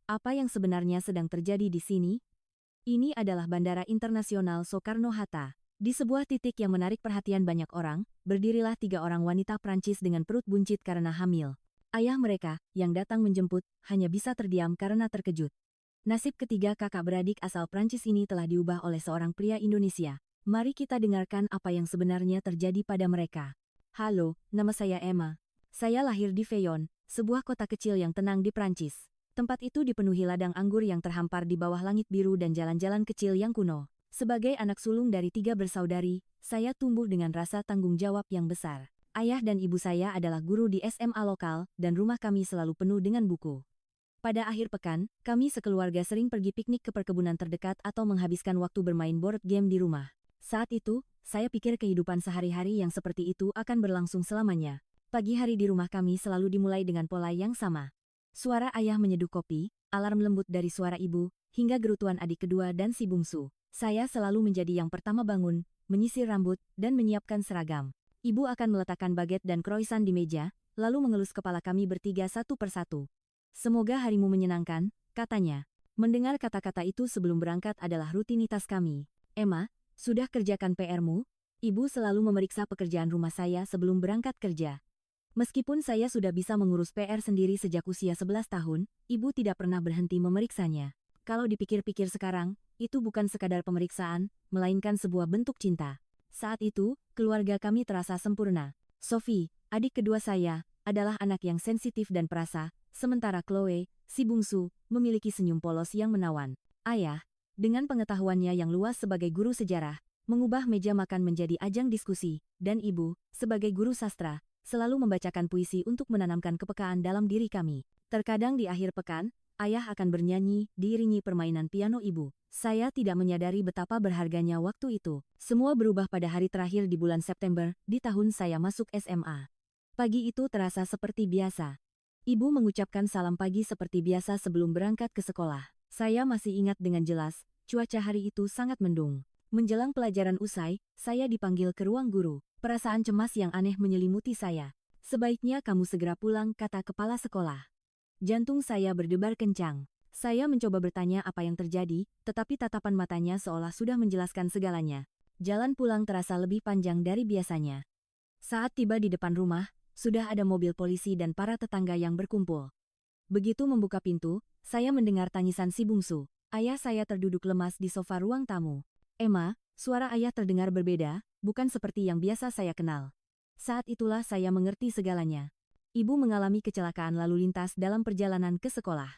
Apa yang sebenarnya sedang terjadi di sini? Ini adalah Bandara Internasional Soekarno-Hatta. Di sebuah titik yang menarik perhatian banyak orang, berdirilah 3 orang wanita Prancis dengan perut buncit karena hamil. Ayah mereka, yang datang menjemput, hanya bisa terdiam karena terkejut. Nasib ketiga kakak beradik asal Prancis ini telah diubah oleh seorang pria Indonesia. Mari kita dengarkan apa yang sebenarnya terjadi pada mereka. Halo, nama saya Emma. Saya lahir di Feyron, sebuah kota kecil yang tenang di Prancis. Tempat itu dipenuhi ladang anggur yang terhampar di bawah langit biru dan jalan-jalan kecil yang kuno. Sebagai anak sulung dari 3 bersaudari, saya tumbuh dengan rasa tanggung jawab yang besar. Ayah dan ibu saya adalah guru di SMA lokal, dan rumah kami selalu penuh dengan buku. Pada akhir pekan, kami sekeluarga sering pergi piknik ke perkebunan terdekat atau menghabiskan waktu bermain board game di rumah. Saat itu, saya pikir kehidupan sehari-hari yang seperti itu akan berlangsung selamanya. Pagi hari di rumah kami selalu dimulai dengan pola yang sama. Suara ayah menyeduh kopi, alarm lembut dari suara ibu, hingga gerutuan adik kedua dan si bungsu. Saya selalu menjadi yang pertama bangun, menyisir rambut, dan menyiapkan seragam. Ibu akan meletakkan baget dan croissant di meja, lalu mengelus kepala kami bertiga satu persatu. Semoga harimu menyenangkan, katanya. Mendengar kata-kata itu sebelum berangkat adalah rutinitas kami. Emma, sudah kerjakan PR-mu? Ibu selalu memeriksa pekerjaan rumah saya sebelum berangkat kerja. Meskipun saya sudah bisa mengurus PR sendiri sejak usia 11 tahun, ibu tidak pernah berhenti memeriksanya. Kalau dipikir-pikir sekarang, itu bukan sekadar pemeriksaan, melainkan sebuah bentuk cinta. Saat itu, keluarga kami terasa sempurna. Sophie, adik kedua saya, adalah anak yang sensitif dan perasa, sementara Chloe, si bungsu, memiliki senyum polos yang menawan. Ayah, dengan pengetahuannya yang luas sebagai guru sejarah, mengubah meja makan menjadi ajang diskusi, dan ibu, sebagai guru sastra, selalu membacakan puisi untuk menanamkan kepekaan dalam diri kami. Terkadang di akhir pekan, ayah akan bernyanyi, diiringi permainan piano ibu. Saya tidak menyadari betapa berharganya waktu itu. Semua berubah pada hari terakhir di bulan September, di tahun saya masuk SMA. Pagi itu terasa seperti biasa. Ibu mengucapkan salam pagi seperti biasa sebelum berangkat ke sekolah. Saya masih ingat dengan jelas, cuaca hari itu sangat mendung. Menjelang pelajaran usai, saya dipanggil ke ruang guru. Perasaan cemas yang aneh menyelimuti saya. Sebaiknya kamu segera pulang, kata kepala sekolah. Jantung saya berdebar kencang. Saya mencoba bertanya apa yang terjadi, tetapi tatapan matanya seolah sudah menjelaskan segalanya. Jalan pulang terasa lebih panjang dari biasanya. Saat tiba di depan rumah, sudah ada mobil polisi dan para tetangga yang berkumpul. Begitu membuka pintu, saya mendengar tangisan si bungsu. Ayah saya terduduk lemas di sofa ruang tamu. Emma, suara ayah terdengar berbeda, bukan seperti yang biasa saya kenal. Saat itulah saya mengerti segalanya. Ibu mengalami kecelakaan lalu lintas dalam perjalanan ke sekolah.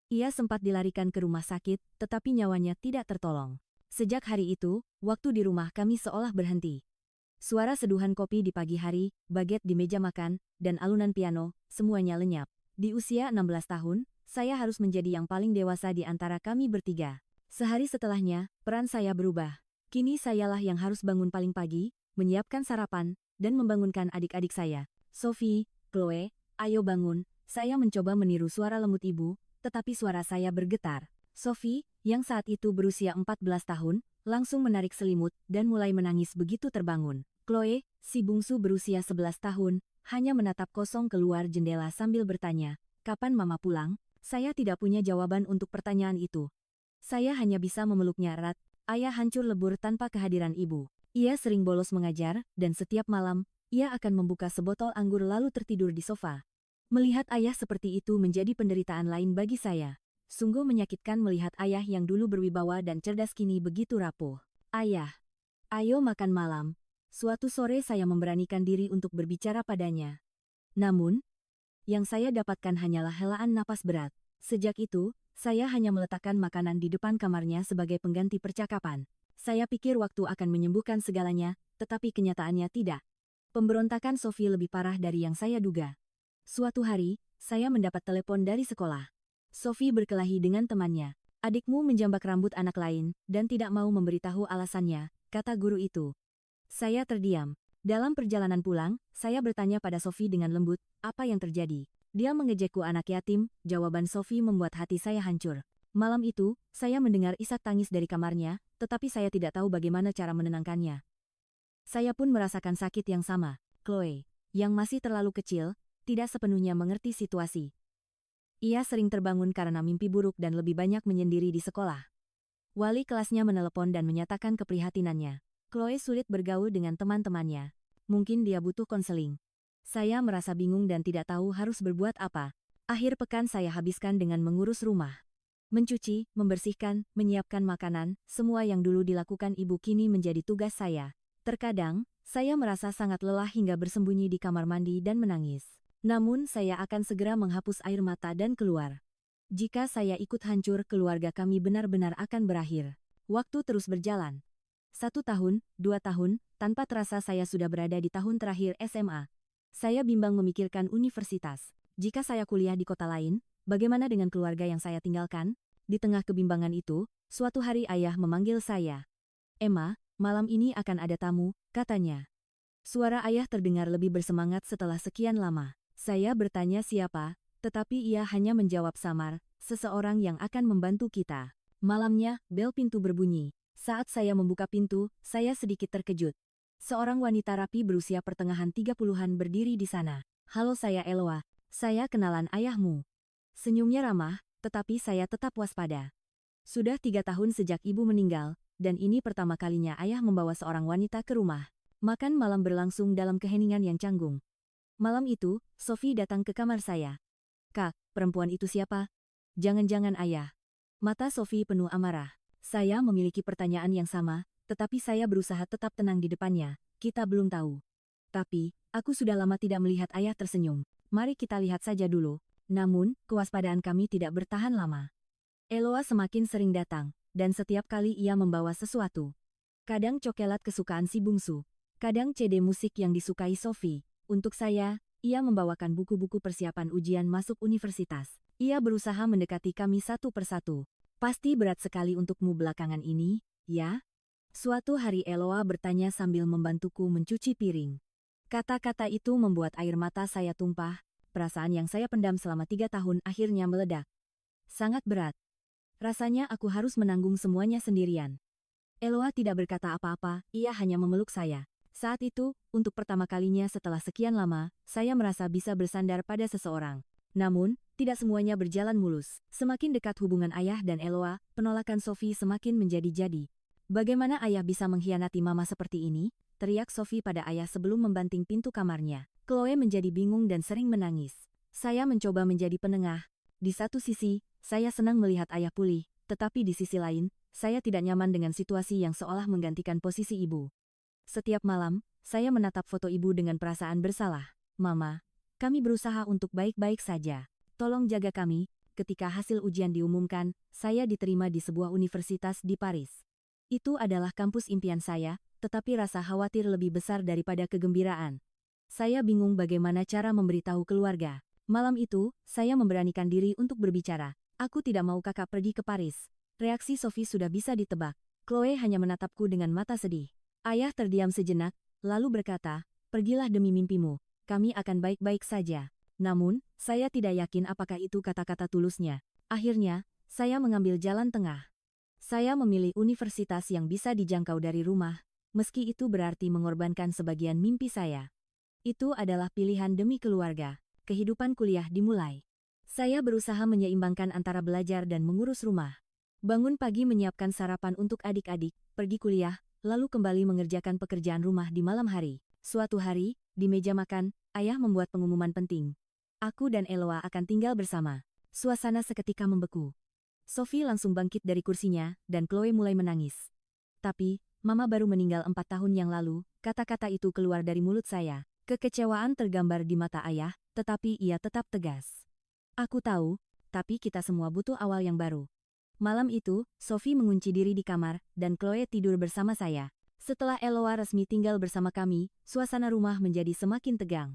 Ia sempat dilarikan ke rumah sakit, tetapi nyawanya tidak tertolong. Sejak hari itu, waktu di rumah kami seolah berhenti. Suara seduhan kopi di pagi hari, baget di meja makan, dan alunan piano, semuanya lenyap. Di usia 16 tahun, saya harus menjadi yang paling dewasa di antara kami bertiga. Sehari setelahnya, peran saya berubah. Kini sayalah yang harus bangun paling pagi, menyiapkan sarapan, dan membangunkan adik-adik saya. Sophie, Chloe, ayo bangun. Saya mencoba meniru suara lembut ibu, tetapi suara saya bergetar. Sophie, yang saat itu berusia 14 tahun, langsung menarik selimut dan mulai menangis begitu terbangun. Chloe, si bungsu berusia 11 tahun, hanya menatap kosong keluar jendela sambil bertanya, "Kapan mama pulang?" Saya tidak punya jawaban untuk pertanyaan itu. Saya hanya bisa memeluknya erat. Ayah hancur lebur tanpa kehadiran ibu. Ia sering bolos mengajar, dan setiap malam, ia akan membuka sebotol anggur lalu tertidur di sofa. Melihat ayah seperti itu menjadi penderitaan lain bagi saya. Sungguh menyakitkan melihat ayah yang dulu berwibawa dan cerdas kini begitu rapuh. Ayah, ayo makan malam. Suatu sore saya memberanikan diri untuk berbicara padanya. Namun, yang saya dapatkan hanyalah helaan napas berat. Sejak itu, saya hanya meletakkan makanan di depan kamarnya sebagai pengganti percakapan. Saya pikir waktu akan menyembuhkan segalanya, tetapi kenyataannya tidak. Pemberontakan Sophie lebih parah dari yang saya duga. Suatu hari, saya mendapat telepon dari sekolah. Sophie berkelahi dengan temannya. Adikmu menjambak rambut anak lain, dan tidak mau memberitahu alasannya, kata guru itu. Saya terdiam. Dalam perjalanan pulang, saya bertanya pada Sophie dengan lembut, apa yang terjadi? Dia mengejekku anak yatim, jawaban Sophie membuat hati saya hancur. Malam itu, saya mendengar isak tangis dari kamarnya, tetapi saya tidak tahu bagaimana cara menenangkannya. Saya pun merasakan sakit yang sama. Chloe, yang masih terlalu kecil, tidak sepenuhnya mengerti situasi. Ia sering terbangun karena mimpi buruk dan lebih banyak menyendiri di sekolah. Wali kelasnya menelepon dan menyatakan keprihatinannya. Chloe sulit bergaul dengan teman-temannya. Mungkin dia butuh konseling. Saya merasa bingung dan tidak tahu harus berbuat apa. Akhir pekan saya habiskan dengan mengurus rumah. Mencuci, membersihkan, menyiapkan makanan, semua yang dulu dilakukan ibu kini menjadi tugas saya. Terkadang, saya merasa sangat lelah hingga bersembunyi di kamar mandi dan menangis. Namun saya akan segera menghapus air mata dan keluar. Jika saya ikut hancur, keluarga kami benar-benar akan berakhir. Waktu terus berjalan. 1 tahun, 2 tahun, tanpa terasa saya sudah berada di tahun terakhir SMA. Saya bimbang memikirkan universitas. Jika saya kuliah di kota lain, bagaimana dengan keluarga yang saya tinggalkan? Di tengah kebimbangan itu, suatu hari ayah memanggil saya. "Emma, malam ini akan ada tamu," katanya. Suara ayah terdengar lebih bersemangat setelah sekian lama. Saya bertanya siapa, tetapi ia hanya menjawab samar, "Seseorang yang akan membantu kita." Malamnya, bel pintu berbunyi. Saat saya membuka pintu, saya sedikit terkejut. Seorang wanita rapi berusia pertengahan 30-an berdiri di sana. "Halo, saya Eloa. Saya kenalan ayahmu." Senyumnya ramah, tetapi saya tetap waspada. Sudah 3 tahun sejak ibu meninggal, dan ini pertama kalinya ayah membawa seorang wanita ke rumah. Makan malam berlangsung dalam keheningan yang canggung. Malam itu, Sophie datang ke kamar saya. "Kak, perempuan itu siapa?" "Jangan-jangan ayah." Mata Sophie penuh amarah. Saya memiliki pertanyaan yang sama, tetapi saya berusaha tetap tenang di depannya. "Kita belum tahu. Tapi, aku sudah lama tidak melihat ayah tersenyum. Mari kita lihat saja dulu." Namun, kewaspadaan kami tidak bertahan lama. Eloa semakin sering datang, dan setiap kali ia membawa sesuatu. Kadang coklat kesukaan si bungsu, kadang CD musik yang disukai Sophie. Untuk saya, ia membawakan buku-buku persiapan ujian masuk universitas. Ia berusaha mendekati kami satu persatu. "Pasti berat sekali untukmu belakangan ini, ya?" Suatu hari Eloa bertanya sambil membantuku mencuci piring. Kata-kata itu membuat air mata saya tumpah. Perasaan yang saya pendam selama 3 tahun akhirnya meledak. Sangat berat. Rasanya aku harus menanggung semuanya sendirian. Eloa tidak berkata apa-apa, ia hanya memeluk saya. Saat itu, untuk pertama kalinya setelah sekian lama, saya merasa bisa bersandar pada seseorang. Namun, tidak semuanya berjalan mulus. Semakin dekat hubungan ayah dan Eloa, penolakan Sophie semakin menjadi-jadi. "Bagaimana ayah bisa mengkhianati mama seperti ini?" teriak Sophie pada ayah sebelum membanting pintu kamarnya. Chloe menjadi bingung dan sering menangis. Saya mencoba menjadi penengah. Di satu sisi, saya senang melihat ayah pulih, tetapi di sisi lain, saya tidak nyaman dengan situasi yang seolah menggantikan posisi ibu. Setiap malam, saya menatap foto ibu dengan perasaan bersalah. "Mama, kami berusaha untuk baik-baik saja. Tolong jaga kami." Ketika hasil ujian diumumkan, saya diterima di sebuah universitas di Paris. Itu adalah kampus impian saya, tetapi rasa khawatir lebih besar daripada kegembiraan. Saya bingung bagaimana cara memberitahu keluarga. Malam itu, saya memberanikan diri untuk berbicara. "Aku tidak mau kakak pergi ke Paris." Reaksi Sophie sudah bisa ditebak. Chloe hanya menatapku dengan mata sedih. Ayah terdiam sejenak, lalu berkata, "Pergilah demi mimpimu. Kami akan baik-baik saja." Namun, saya tidak yakin apakah itu kata-kata tulusnya. Akhirnya, saya mengambil jalan tengah. Saya memilih universitas yang bisa dijangkau dari rumah, meski itu berarti mengorbankan sebagian mimpi saya. Itu adalah pilihan demi keluarga. Kehidupan kuliah dimulai. Saya berusaha menyeimbangkan antara belajar dan mengurus rumah. Bangun pagi menyiapkan sarapan untuk adik-adik, pergi kuliah, lalu kembali mengerjakan pekerjaan rumah di malam hari. Suatu hari, di meja makan, ayah membuat pengumuman penting. Aku dan Eloa akan tinggal bersama. Suasana seketika membeku. Sophie langsung bangkit dari kursinya, dan Chloe mulai menangis. "Tapi, Mama baru meninggal 4 tahun yang lalu," kata-kata itu keluar dari mulut saya. Kekecewaan tergambar di mata ayah, tetapi ia tetap tegas. "Aku tahu, tapi kita semua butuh awal yang baru." Malam itu, Sophie mengunci diri di kamar, dan Chloe tidur bersama saya. Setelah Eloa resmi tinggal bersama kami, suasana rumah menjadi semakin tegang.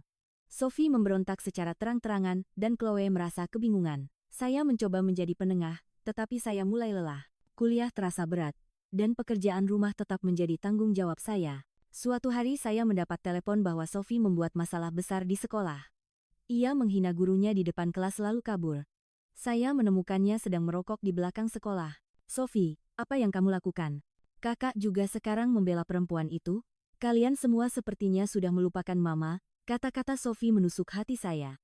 Sophie memberontak secara terang-terangan, dan Chloe merasa kebingungan. Saya mencoba menjadi penengah, tetapi saya mulai lelah. Kuliah terasa berat, dan pekerjaan rumah tetap menjadi tanggung jawab saya. Suatu hari saya mendapat telepon bahwa Sophie membuat masalah besar di sekolah. Ia menghina gurunya di depan kelas lalu kabur. Saya menemukannya sedang merokok di belakang sekolah. "Sophie, apa yang kamu lakukan? Kakak juga sekarang membela perempuan itu? Kalian semua sepertinya sudah melupakan Mama," kata-kata Sophie menusuk hati saya.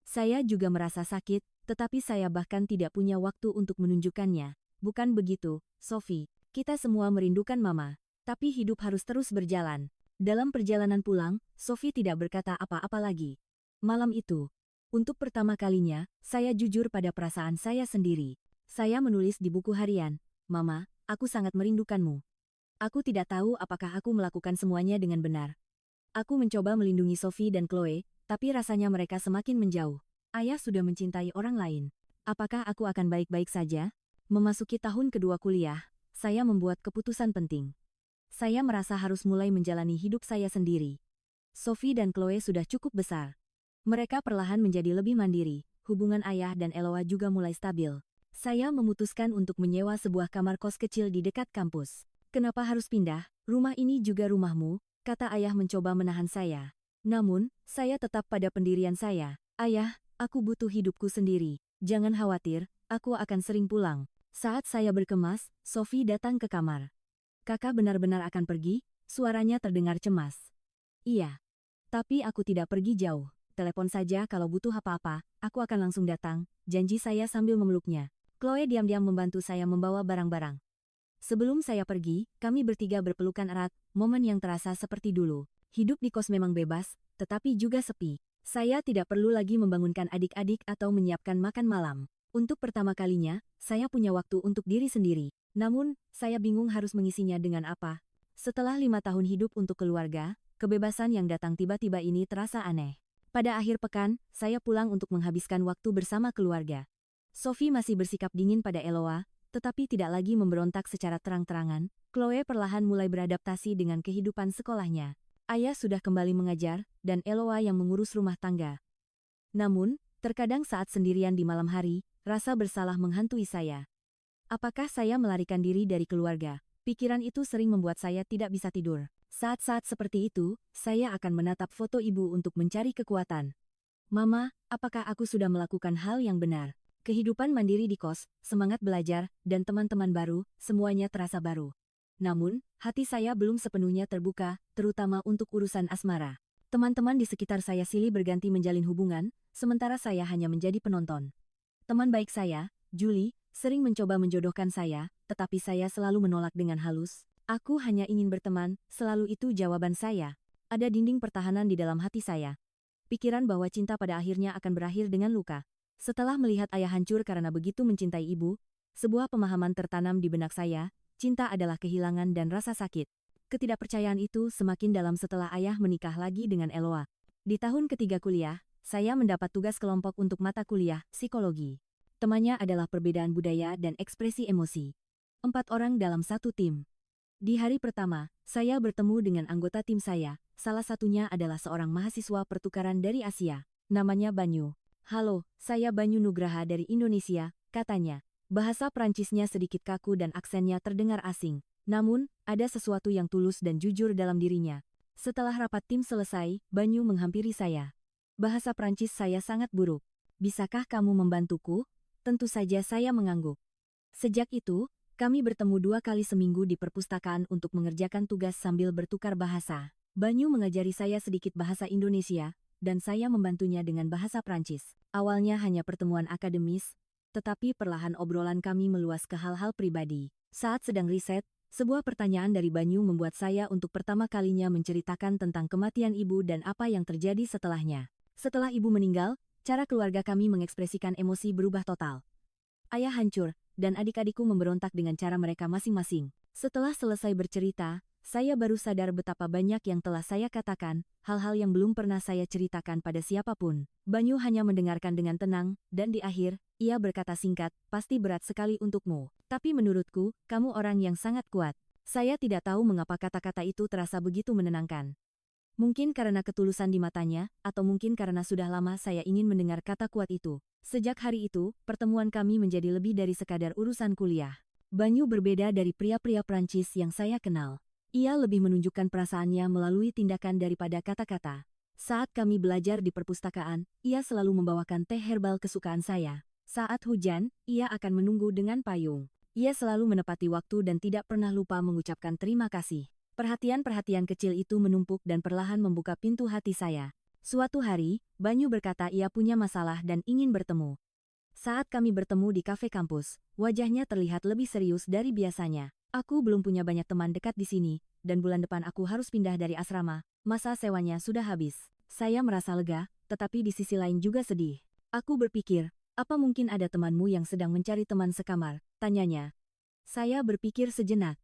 Saya juga merasa sakit, tetapi saya bahkan tidak punya waktu untuk menunjukkannya. Bukan begitu, Sophie. Kita semua merindukan Mama. Tapi hidup harus terus berjalan. Dalam perjalanan pulang, Sophie tidak berkata apa-apa lagi. Malam itu, untuk pertama kalinya, saya jujur pada perasaan saya sendiri. Saya menulis di buku harian, Mama, aku sangat merindukanmu. Aku tidak tahu apakah aku melakukan semuanya dengan benar. Aku mencoba melindungi Sophie dan Chloe, tapi rasanya mereka semakin menjauh. Ayah sudah mencintai orang lain. Apakah aku akan baik-baik saja? Memasuki tahun kedua kuliah, saya membuat keputusan penting. Saya merasa harus mulai menjalani hidup saya sendiri. Sophie dan Chloe sudah cukup besar. Mereka perlahan menjadi lebih mandiri, hubungan ayah dan Eloa juga mulai stabil. Saya memutuskan untuk menyewa sebuah kamar kos kecil di dekat kampus. Kenapa harus pindah? Rumah ini juga rumahmu, kata ayah mencoba menahan saya. Namun, saya tetap pada pendirian saya. Ayah, aku butuh hidupku sendiri. Jangan khawatir, aku akan sering pulang. Saat saya berkemas, Sophie datang ke kamar. Kakak benar-benar akan pergi? Suaranya terdengar cemas. Iya. Tapi aku tidak pergi jauh. Telepon saja kalau butuh apa-apa, aku akan langsung datang, janji saya sambil memeluknya. Chloe diam-diam membantu saya membawa barang-barang. Sebelum saya pergi, kami bertiga berpelukan erat, momen yang terasa seperti dulu. Hidup di kos memang bebas, tetapi juga sepi. Saya tidak perlu lagi membangunkan adik-adik atau menyiapkan makan malam. Untuk pertama kalinya, saya punya waktu untuk diri sendiri. Namun, saya bingung harus mengisinya dengan apa. Setelah 5 tahun hidup untuk keluarga, kebebasan yang datang tiba-tiba ini terasa aneh. Pada akhir pekan, saya pulang untuk menghabiskan waktu bersama keluarga. Sophie masih bersikap dingin pada Eloa, tetapi tidak lagi memberontak secara terang-terangan. Chloe perlahan mulai beradaptasi dengan kehidupan sekolahnya. Ayah sudah kembali mengajar, dan Eloa yang mengurus rumah tangga. Namun, terkadang saat sendirian di malam hari, rasa bersalah menghantui saya. Apakah saya melarikan diri dari keluarga? Pikiran itu sering membuat saya tidak bisa tidur. Saat-saat seperti itu, saya akan menatap foto ibu untuk mencari kekuatan. Mama, apakah aku sudah melakukan hal yang benar? Kehidupan mandiri di kos, semangat belajar, dan teman-teman baru, semuanya terasa baru. Namun, hati saya belum sepenuhnya terbuka, terutama untuk urusan asmara. Teman-teman di sekitar saya silih berganti menjalin hubungan, sementara saya hanya menjadi penonton. Teman baik saya, Julie, sering mencoba menjodohkan saya, tetapi saya selalu menolak dengan halus. Aku hanya ingin berteman, selalu itu jawaban saya. Ada dinding pertahanan di dalam hati saya. Pikiran bahwa cinta pada akhirnya akan berakhir dengan luka. Setelah melihat ayah hancur karena begitu mencintai ibu, sebuah pemahaman tertanam di benak saya, cinta adalah kehilangan dan rasa sakit. Ketidakpercayaan itu semakin dalam setelah ayah menikah lagi dengan Eloa. Di tahun ketiga kuliah, saya mendapat tugas kelompok untuk mata kuliah, psikologi. Temannya adalah perbedaan budaya dan ekspresi emosi. 4 orang dalam satu tim. Di hari pertama, saya bertemu dengan anggota tim saya, salah satunya adalah seorang mahasiswa pertukaran dari Asia, namanya Banyu. Halo, saya Banyu Nugraha dari Indonesia, katanya. Bahasa Prancisnya sedikit kaku dan aksennya terdengar asing. Namun, ada sesuatu yang tulus dan jujur dalam dirinya. Setelah rapat tim selesai, Banyu menghampiri saya. Bahasa Prancis saya sangat buruk. Bisakah kamu membantuku? Tentu saja saya mengangguk. Sejak itu, kami bertemu 2 kali seminggu di perpustakaan untuk mengerjakan tugas sambil bertukar bahasa. Banyu mengajari saya sedikit bahasa Indonesia, dan saya membantunya dengan bahasa Prancis. Awalnya hanya pertemuan akademis, tetapi perlahan obrolan kami meluas ke hal-hal pribadi. Saat sedang riset, sebuah pertanyaan dari Banyu membuat saya untuk pertama kalinya menceritakan tentang kematian ibu dan apa yang terjadi setelahnya. Setelah ibu meninggal, cara keluarga kami mengekspresikan emosi berubah total. Ayah hancur, dan adik-adikku memberontak dengan cara mereka masing-masing. Setelah selesai bercerita, saya baru sadar betapa banyak yang telah saya katakan, hal-hal yang belum pernah saya ceritakan pada siapapun. Banyu hanya mendengarkan dengan tenang, dan di akhir, ia berkata singkat, pasti berat sekali untukmu. Tapi menurutku, kamu orang yang sangat kuat. Saya tidak tahu mengapa kata-kata itu terasa begitu menenangkan. Mungkin karena ketulusan di matanya, atau mungkin karena sudah lama saya ingin mendengar kata kuat itu. Sejak hari itu, pertemuan kami menjadi lebih dari sekadar urusan kuliah. Banyu berbeda dari pria-pria Prancis yang saya kenal. Ia lebih menunjukkan perasaannya melalui tindakan daripada kata-kata. Saat kami belajar di perpustakaan, ia selalu membawakan teh herbal kesukaan saya. Saat hujan, ia akan menunggu dengan payung. Ia selalu menepati waktu dan tidak pernah lupa mengucapkan terima kasih. Perhatian-perhatian kecil itu menumpuk dan perlahan membuka pintu hati saya. Suatu hari, Banyu berkata ia punya masalah dan ingin bertemu. Saat kami bertemu di kafe kampus, wajahnya terlihat lebih serius dari biasanya. Aku belum punya banyak teman dekat di sini, dan bulan depan aku harus pindah dari asrama. Masa sewanya sudah habis. Saya merasa lega, tetapi di sisi lain juga sedih. Aku berpikir, apa mungkin ada temanmu yang sedang mencari teman sekamar? Tanyanya. Saya berpikir sejenak.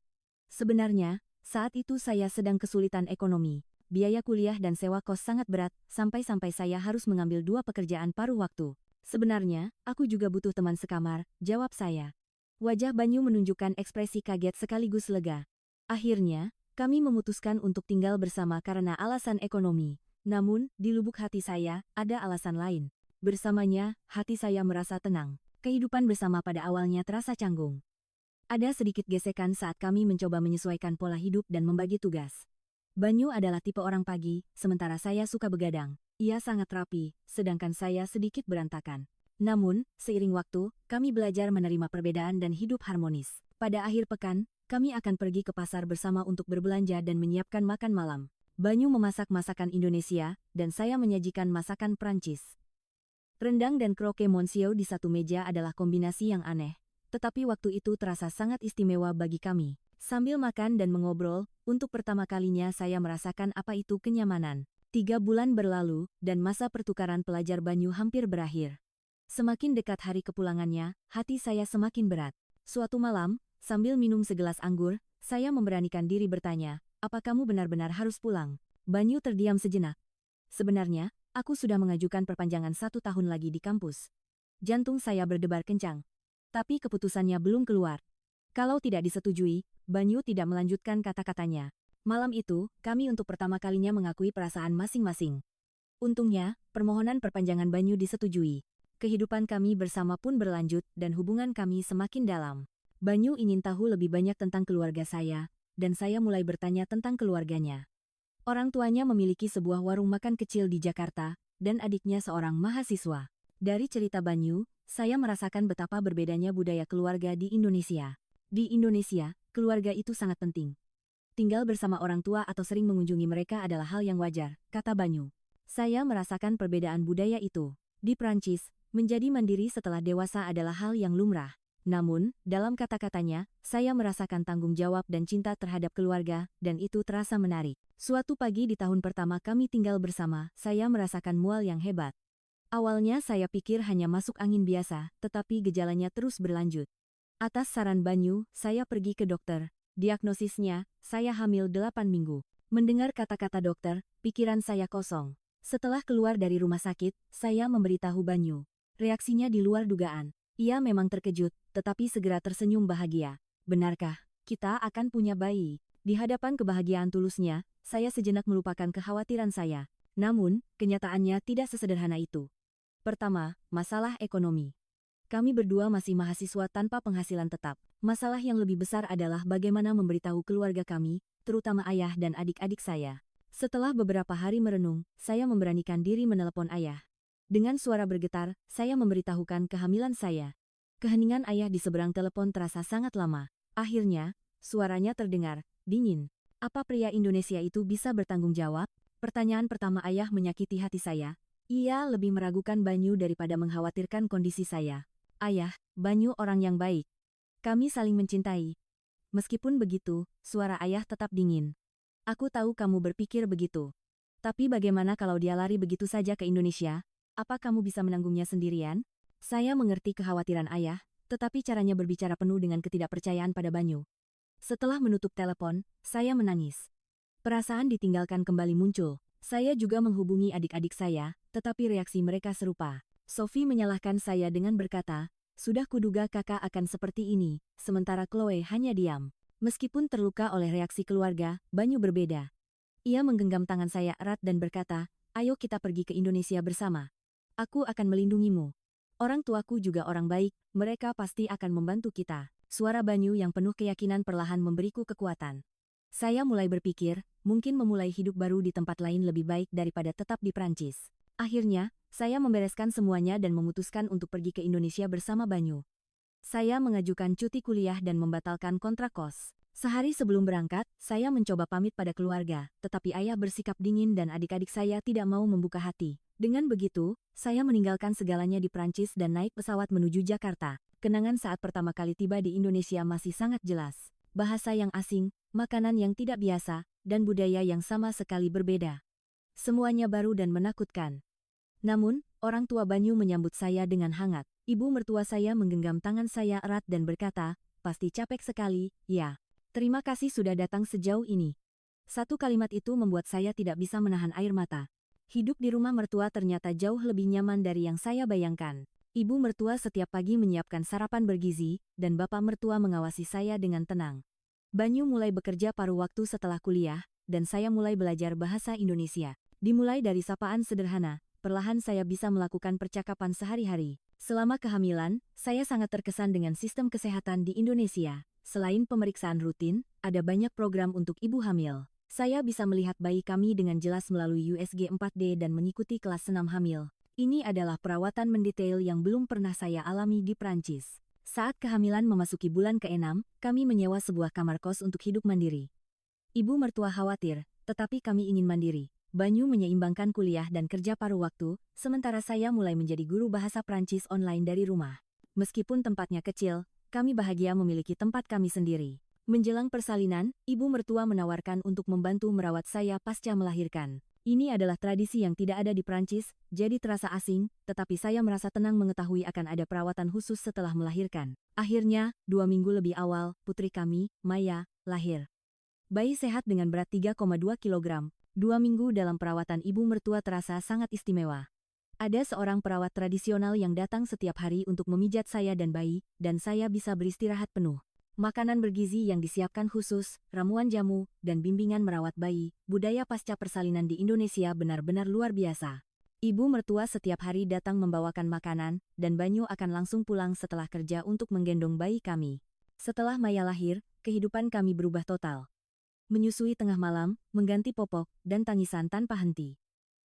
Sebenarnya, saat itu saya sedang kesulitan ekonomi. Biaya kuliah dan sewa kos sangat berat, sampai-sampai saya harus mengambil 2 pekerjaan paruh waktu. Sebenarnya, aku juga butuh teman sekamar, jawab saya. Wajah Banyu menunjukkan ekspresi kaget sekaligus lega. Akhirnya, kami memutuskan untuk tinggal bersama karena alasan ekonomi. Namun, di lubuk hati saya, ada alasan lain. Bersamanya, hati saya merasa tenang. Kehidupan bersama pada awalnya terasa canggung. Ada sedikit gesekan saat kami mencoba menyesuaikan pola hidup dan membagi tugas. Banyu adalah tipe orang pagi, sementara saya suka begadang. Ia sangat rapi, sedangkan saya sedikit berantakan. Namun, seiring waktu, kami belajar menerima perbedaan dan hidup harmonis. Pada akhir pekan, kami akan pergi ke pasar bersama untuk berbelanja dan menyiapkan makan malam. Banyu memasak masakan Indonesia, dan saya menyajikan masakan Prancis. Rendang dan kroke monsieur di satu meja adalah kombinasi yang aneh, tetapi waktu itu terasa sangat istimewa bagi kami. Sambil makan dan mengobrol, untuk pertama kalinya saya merasakan apa itu kenyamanan. 3 bulan berlalu, dan masa pertukaran pelajar Banyu hampir berakhir. Semakin dekat hari kepulangannya, hati saya semakin berat. Suatu malam, sambil minum segelas anggur, saya memberanikan diri bertanya, apa kamu benar-benar harus pulang? Banyu terdiam sejenak. Sebenarnya, aku sudah mengajukan perpanjangan 1 tahun lagi di kampus. Jantung saya berdebar kencang. Tapi keputusannya belum keluar. Kalau tidak disetujui, Banyu tidak melanjutkan kata-katanya. Malam itu, kami untuk pertama kalinya mengakui perasaan masing-masing. Untungnya, permohonan perpanjangan Banyu disetujui. Kehidupan kami bersama pun berlanjut dan hubungan kami semakin dalam. Banyu ingin tahu lebih banyak tentang keluarga saya, dan saya mulai bertanya tentang keluarganya. Orang tuanya memiliki sebuah warung makan kecil di Jakarta, dan adiknya seorang mahasiswa. Dari cerita Banyu, saya merasakan betapa berbedanya budaya keluarga di Indonesia. Di Indonesia, keluarga itu sangat penting. Tinggal bersama orang tua atau sering mengunjungi mereka adalah hal yang wajar, kata Banyu. Saya merasakan perbedaan budaya itu. Di Prancis, menjadi mandiri setelah dewasa adalah hal yang lumrah. Namun, dalam kata-katanya, saya merasakan tanggung jawab dan cinta terhadap keluarga, dan itu terasa menarik. Suatu pagi di tahun pertama kami tinggal bersama, saya merasakan mual yang hebat. Awalnya saya pikir hanya masuk angin biasa, tetapi gejalanya terus berlanjut. Atas saran Banyu, saya pergi ke dokter. Diagnosisnya, saya hamil 8 minggu. Mendengar kata-kata dokter, pikiran saya kosong. Setelah keluar dari rumah sakit, saya memberitahu Banyu. Reaksinya di luar dugaan. Ia memang terkejut, tetapi segera tersenyum bahagia. Benarkah, kita akan punya bayi? Di hadapan kebahagiaan tulusnya, saya sejenak melupakan kekhawatiran saya. Namun, kenyataannya tidak sesederhana itu. Pertama, masalah ekonomi. Kami berdua masih mahasiswa tanpa penghasilan tetap. Masalah yang lebih besar adalah bagaimana memberitahu keluarga kami, terutama ayah dan adik-adik saya. Setelah beberapa hari merenung, saya memberanikan diri menelepon ayah. Dengan suara bergetar, saya memberitahukan kehamilan saya. Keheningan ayah di seberang telepon terasa sangat lama. Akhirnya, suaranya terdengar, dingin. Apa pria Indonesia itu bisa bertanggung jawab? Pertanyaan pertama ayah menyakiti hati saya. Ia lebih meragukan Banyu daripada mengkhawatirkan kondisi saya. Ayah, Banyu orang yang baik. Kami saling mencintai. Meskipun begitu, suara ayah tetap dingin. Aku tahu kamu berpikir begitu. Tapi bagaimana kalau dia lari begitu saja ke Indonesia? Apa kamu bisa menanggungnya sendirian? Saya mengerti kekhawatiran ayah, tetapi caranya berbicara penuh dengan ketidakpercayaan pada Banyu. Setelah menutup telepon, saya menangis. Perasaan ditinggalkan kembali muncul. Saya juga menghubungi adik-adik saya, tetapi reaksi mereka serupa. Sophie menyalahkan saya dengan berkata, sudah kuduga kakak akan seperti ini, sementara Chloe hanya diam. Meskipun terluka oleh reaksi keluarga, Banyu berbeda. Ia menggenggam tangan saya erat dan berkata, ayo kita pergi ke Indonesia bersama. Aku akan melindungimu. Orang tuaku juga orang baik, mereka pasti akan membantu kita. Suara Banyu yang penuh keyakinan perlahan memberiku kekuatan. Saya mulai berpikir, mungkin memulai hidup baru di tempat lain lebih baik daripada tetap di Prancis. Akhirnya, saya membereskan semuanya dan memutuskan untuk pergi ke Indonesia bersama Banyu. Saya mengajukan cuti kuliah dan membatalkan kontrak kos. Sehari sebelum berangkat, saya mencoba pamit pada keluarga, tetapi ayah bersikap dingin dan adik-adik saya tidak mau membuka hati. Dengan begitu, saya meninggalkan segalanya di Prancis dan naik pesawat menuju Jakarta. Kenangan saat pertama kali tiba di Indonesia masih sangat jelas. Bahasa yang asing, makanan yang tidak biasa, dan budaya yang sama sekali berbeda. Semuanya baru dan menakutkan. Namun, orang tua Banyu menyambut saya dengan hangat. Ibu mertua saya menggenggam tangan saya erat dan berkata, "Pasti capek sekali, ya. Terima kasih sudah datang sejauh ini." Satu kalimat itu membuat saya tidak bisa menahan air mata. Hidup di rumah mertua ternyata jauh lebih nyaman dari yang saya bayangkan. Ibu mertua setiap pagi menyiapkan sarapan bergizi, dan bapak mertua mengawasi saya dengan tenang. Banyu mulai bekerja paruh waktu setelah kuliah, dan saya mulai belajar bahasa Indonesia. Dimulai dari sapaan sederhana, perlahan saya bisa melakukan percakapan sehari-hari. Selama kehamilan, saya sangat terkesan dengan sistem kesehatan di Indonesia. Selain pemeriksaan rutin, ada banyak program untuk ibu hamil. Saya bisa melihat bayi kami dengan jelas melalui USG 4D dan mengikuti kelas senam hamil. Ini adalah perawatan mendetail yang belum pernah saya alami di Prancis. Saat kehamilan memasuki bulan ke-6, kami menyewa sebuah kamar kos untuk hidup mandiri. Ibu mertua khawatir, tetapi kami ingin mandiri. Banyu menyeimbangkan kuliah dan kerja paruh waktu, sementara saya mulai menjadi guru bahasa Prancis online dari rumah. Meskipun tempatnya kecil, kami bahagia memiliki tempat kami sendiri. Menjelang persalinan, ibu mertua menawarkan untuk membantu merawat saya pasca melahirkan. Ini adalah tradisi yang tidak ada di Prancis, jadi terasa asing, tetapi saya merasa tenang mengetahui akan ada perawatan khusus setelah melahirkan. Akhirnya, 2 minggu lebih awal, putri kami, Maya, lahir. Bayi sehat dengan berat 3,2 kg. 2 minggu dalam perawatan ibu mertua terasa sangat istimewa. Ada seorang perawat tradisional yang datang setiap hari untuk memijat saya dan bayi, dan saya bisa beristirahat penuh. Makanan bergizi yang disiapkan khusus, ramuan jamu, dan bimbingan merawat bayi, budaya pasca persalinan di Indonesia benar-benar luar biasa. Ibu mertua setiap hari datang membawakan makanan, dan Banyu akan langsung pulang setelah kerja untuk menggendong bayi kami. Setelah Maya lahir, kehidupan kami berubah total. Menyusui tengah malam, mengganti popok, dan tangisan tanpa henti.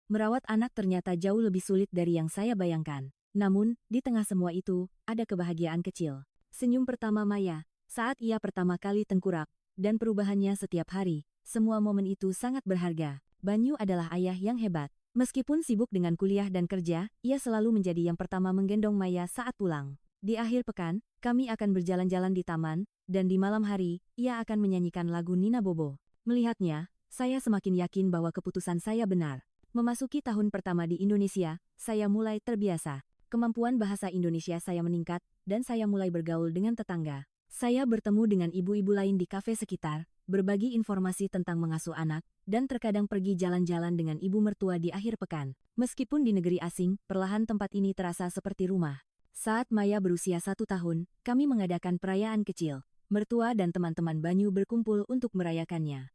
Merawat anak ternyata jauh lebih sulit dari yang saya bayangkan. Namun, di tengah semua itu, ada kebahagiaan kecil. Senyum pertama Maya, saat ia pertama kali tengkurap, dan perubahannya setiap hari, semua momen itu sangat berharga. Banyu adalah ayah yang hebat. Meskipun sibuk dengan kuliah dan kerja, ia selalu menjadi yang pertama menggendong Maya saat pulang. Di akhir pekan, kami akan berjalan-jalan di taman, dan di malam hari, ia akan menyanyikan lagu Nina Bobo. Melihatnya, saya semakin yakin bahwa keputusan saya benar. Memasuki tahun pertama di Indonesia, saya mulai terbiasa. Kemampuan bahasa Indonesia saya meningkat, dan saya mulai bergaul dengan tetangga. Saya bertemu dengan ibu-ibu lain di kafe sekitar, berbagi informasi tentang mengasuh anak, dan terkadang pergi jalan-jalan dengan ibu mertua di akhir pekan. Meskipun di negeri asing, perlahan tempat ini terasa seperti rumah. Saat Maya berusia 1 tahun, kami mengadakan perayaan kecil. Mertua dan teman-teman Banyu berkumpul untuk merayakannya.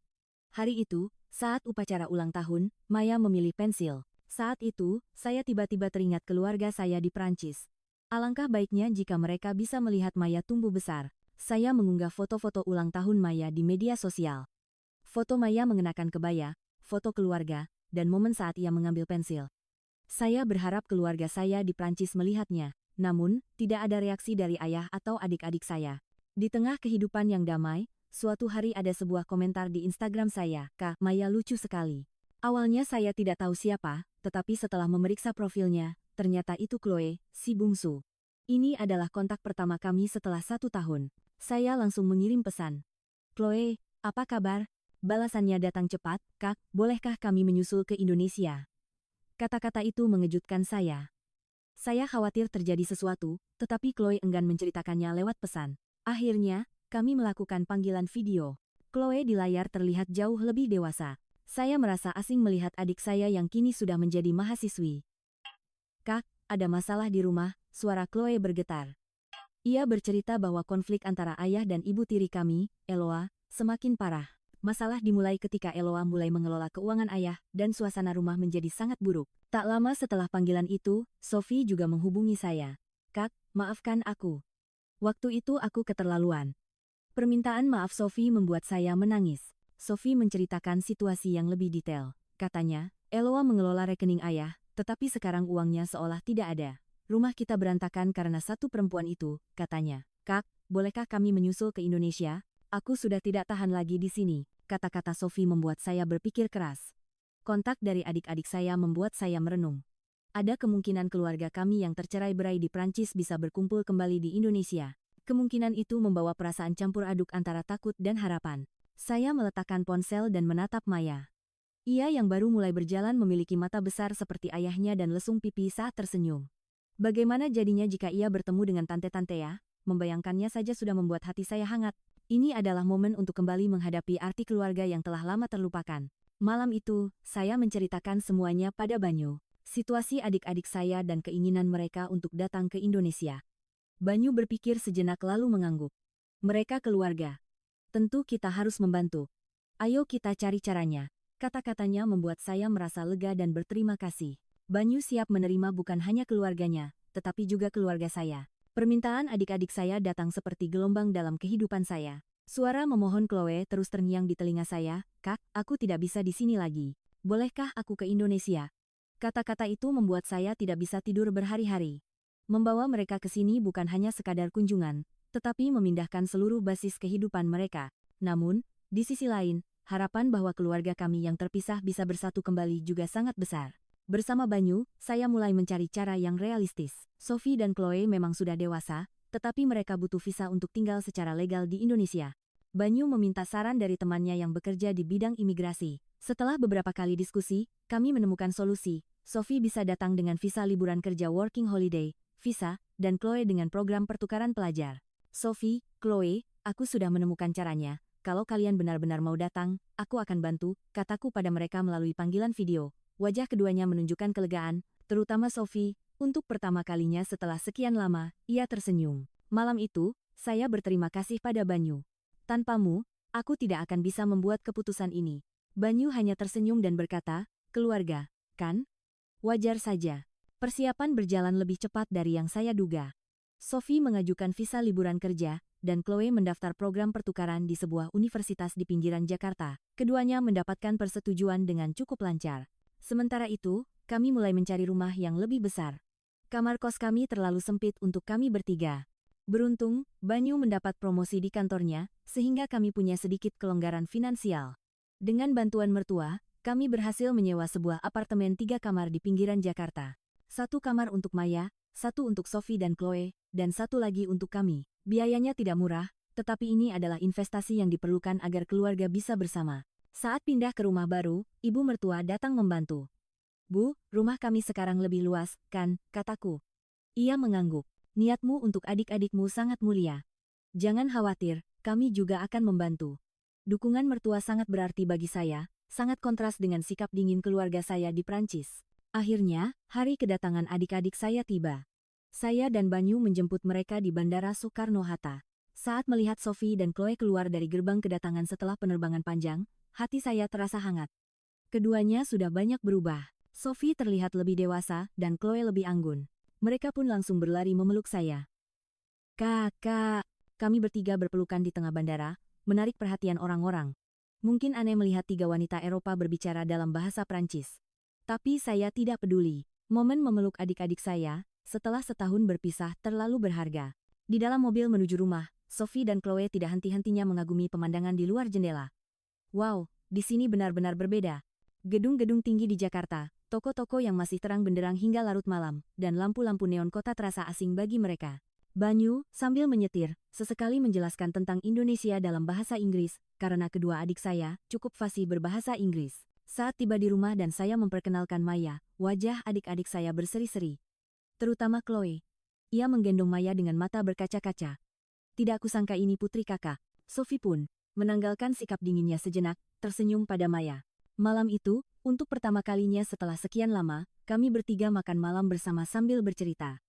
Hari itu, saat upacara ulang tahun, Maya memilih pensil. Saat itu, saya tiba-tiba teringat keluarga saya di Prancis. Alangkah baiknya jika mereka bisa melihat Maya tumbuh besar. Saya mengunggah foto-foto ulang tahun Maya di media sosial. Foto Maya mengenakan kebaya, foto keluarga, dan momen saat ia mengambil pensil. Saya berharap keluarga saya di Prancis melihatnya, namun, tidak ada reaksi dari ayah atau adik-adik saya. Di tengah kehidupan yang damai, suatu hari ada sebuah komentar di Instagram saya, "Kak, Maya lucu sekali." Awalnya saya tidak tahu siapa, tetapi setelah memeriksa profilnya, ternyata itu Chloe, si bungsu. Ini adalah kontak pertama kami setelah 1 tahun. Saya langsung mengirim pesan. "Chloe, apa kabar?" Balasannya datang cepat, "Kak, bolehkah kami menyusul ke Indonesia?" Kata-kata itu mengejutkan saya. Saya khawatir terjadi sesuatu, tetapi Chloe enggan menceritakannya lewat pesan. Akhirnya, kami melakukan panggilan video. Chloe di layar terlihat jauh lebih dewasa. Saya merasa asing melihat adik saya yang kini sudah menjadi mahasiswi. "Kak, ada masalah di rumah," suara Chloe bergetar. Ia bercerita bahwa konflik antara ayah dan ibu tiri kami, Eloa, semakin parah. Masalah dimulai ketika Eloa mulai mengelola keuangan ayah, dan suasana rumah menjadi sangat buruk. Tak lama setelah panggilan itu, Sophie juga menghubungi saya. "Kak, maafkan aku. Waktu itu aku keterlaluan." Permintaan maaf Sophie membuat saya menangis. Sophie menceritakan situasi yang lebih detail. Katanya, Eloa mengelola rekening ayah, tetapi sekarang uangnya seolah tidak ada. "Rumah kita berantakan karena satu perempuan itu," katanya. "Kak, bolehkah kami menyusul ke Indonesia? Aku sudah tidak tahan lagi di sini, kata-kata Sophie membuat saya berpikir keras. Kontak dari adik-adik saya membuat saya merenung. Ada kemungkinan keluarga kami yang tercerai-berai di Prancis bisa berkumpul kembali di Indonesia. Kemungkinan itu membawa perasaan campur aduk antara takut dan harapan. Saya meletakkan ponsel dan menatap Maya. Ia yang baru mulai berjalan memiliki mata besar seperti ayahnya dan lesung pipi saat tersenyum. Bagaimana jadinya jika ia bertemu dengan Tante-Tante ya? Membayangkannya saja sudah membuat hati saya hangat. Ini adalah momen untuk kembali menghadapi arti keluarga yang telah lama terlupakan. Malam itu, saya menceritakan semuanya pada Banyu. Situasi adik-adik saya dan keinginan mereka untuk datang ke Indonesia. Banyu berpikir sejenak lalu mengangguk. Mereka keluarga. Tentu kita harus membantu. Ayo kita cari caranya. Kata-katanya membuat saya merasa lega dan berterima kasih. Banyu siap menerima bukan hanya keluarganya, tetapi juga keluarga saya. Permintaan adik-adik saya datang seperti gelombang dalam kehidupan saya. Suara memohon Chloe terus terngiang di telinga saya, "Kak, aku tidak bisa di sini lagi. Bolehkah aku ke Indonesia?" Kata-kata itu membuat saya tidak bisa tidur berhari-hari. Membawa mereka ke sini bukan hanya sekadar kunjungan, tetapi memindahkan seluruh basis kehidupan mereka. Namun, di sisi lain, harapan bahwa keluarga kami yang terpisah bisa bersatu kembali juga sangat besar. Bersama Banyu, saya mulai mencari cara yang realistis. Sophie dan Chloe memang sudah dewasa, tetapi mereka butuh visa untuk tinggal secara legal di Indonesia. Banyu meminta saran dari temannya yang bekerja di bidang imigrasi. Setelah beberapa kali diskusi, kami menemukan solusi. Sophie bisa datang dengan visa liburan kerja Working Holiday, visa, dan Chloe dengan program pertukaran pelajar. Sophie, Chloe, aku sudah menemukan caranya. Kalau kalian benar-benar mau datang, aku akan bantu, kataku pada mereka melalui panggilan video. Wajah keduanya menunjukkan kelegaan, terutama Sophie. Untuk pertama kalinya setelah sekian lama, ia tersenyum. Malam itu, saya berterima kasih pada Banyu. Tanpamu, aku tidak akan bisa membuat keputusan ini. Banyu hanya tersenyum dan berkata, "Keluarga, kan? Wajar saja." Persiapan berjalan lebih cepat dari yang saya duga. Sophie mengajukan visa liburan kerja, dan Chloe mendaftar program pertukaran di sebuah universitas di pinggiran Jakarta. Keduanya mendapatkan persetujuan dengan cukup lancar. Sementara itu, kami mulai mencari rumah yang lebih besar. Kamar kos kami terlalu sempit untuk kami bertiga. Beruntung, Banyu mendapat promosi di kantornya, sehingga kami punya sedikit kelonggaran finansial. Dengan bantuan mertua, kami berhasil menyewa sebuah apartemen 3 kamar di pinggiran Jakarta. 1 kamar untuk Maya, 1 untuk Sophie dan Chloe, dan 1 lagi untuk kami. Biayanya tidak murah, tetapi ini adalah investasi yang diperlukan agar keluarga bisa bersama. Saat pindah ke rumah baru, ibu mertua datang membantu. "Bu, rumah kami sekarang lebih luas, kan?" kataku. Ia mengangguk. "Niatmu untuk adik-adikmu sangat mulia. Jangan khawatir, kami juga akan membantu." Dukungan mertua sangat berarti bagi saya, sangat kontras dengan sikap dingin keluarga saya di Prancis. Akhirnya, hari kedatangan adik-adik saya tiba. Saya dan Banyu menjemput mereka di Bandara Soekarno-Hatta. Saat melihat Sophie dan Chloe keluar dari gerbang kedatangan setelah penerbangan panjang, hati saya terasa hangat. Keduanya sudah banyak berubah. Sophie terlihat lebih dewasa, dan Chloe lebih anggun. Mereka pun langsung berlari memeluk saya. "Kakak!" Kami bertiga berpelukan di tengah bandara, menarik perhatian orang-orang. Mungkin aneh melihat 3 wanita Eropa berbicara dalam bahasa Prancis. Tapi saya tidak peduli. Momen memeluk adik-adik saya, setelah setahun berpisah terlalu berharga. Di dalam mobil menuju rumah, Sophie dan Chloe tidak henti-hentinya mengagumi pemandangan di luar jendela. "Wow, di sini benar-benar berbeda. Gedung-gedung tinggi di Jakarta, toko-toko yang masih terang benderang hingga larut malam, dan lampu-lampu neon kota terasa asing bagi mereka." Banyu, sambil menyetir, sesekali menjelaskan tentang Indonesia dalam bahasa Inggris, karena kedua adik saya cukup fasih berbahasa Inggris. Saat tiba di rumah dan saya memperkenalkan Maya, wajah adik-adik saya berseri-seri. Terutama Chloe. Ia menggendong Maya dengan mata berkaca-kaca. "Tidak kusangka ini putri kakak." Sophie pun, menanggalkan sikap dinginnya sejenak, tersenyum pada Maya. Malam itu, untuk pertama kalinya setelah sekian lama, kami bertiga makan malam bersama sambil bercerita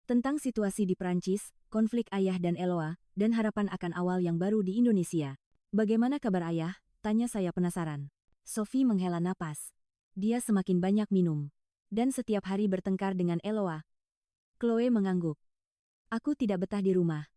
tentang situasi di Prancis, konflik ayah dan Eloa, dan harapan akan awal yang baru di Indonesia. "Bagaimana kabar ayah?" tanya saya penasaran. Sophie menghela napas. Dia semakin banyak minum. Dan setiap hari bertengkar dengan Eloa. Chloe mengangguk. "Aku tidak betah di rumah."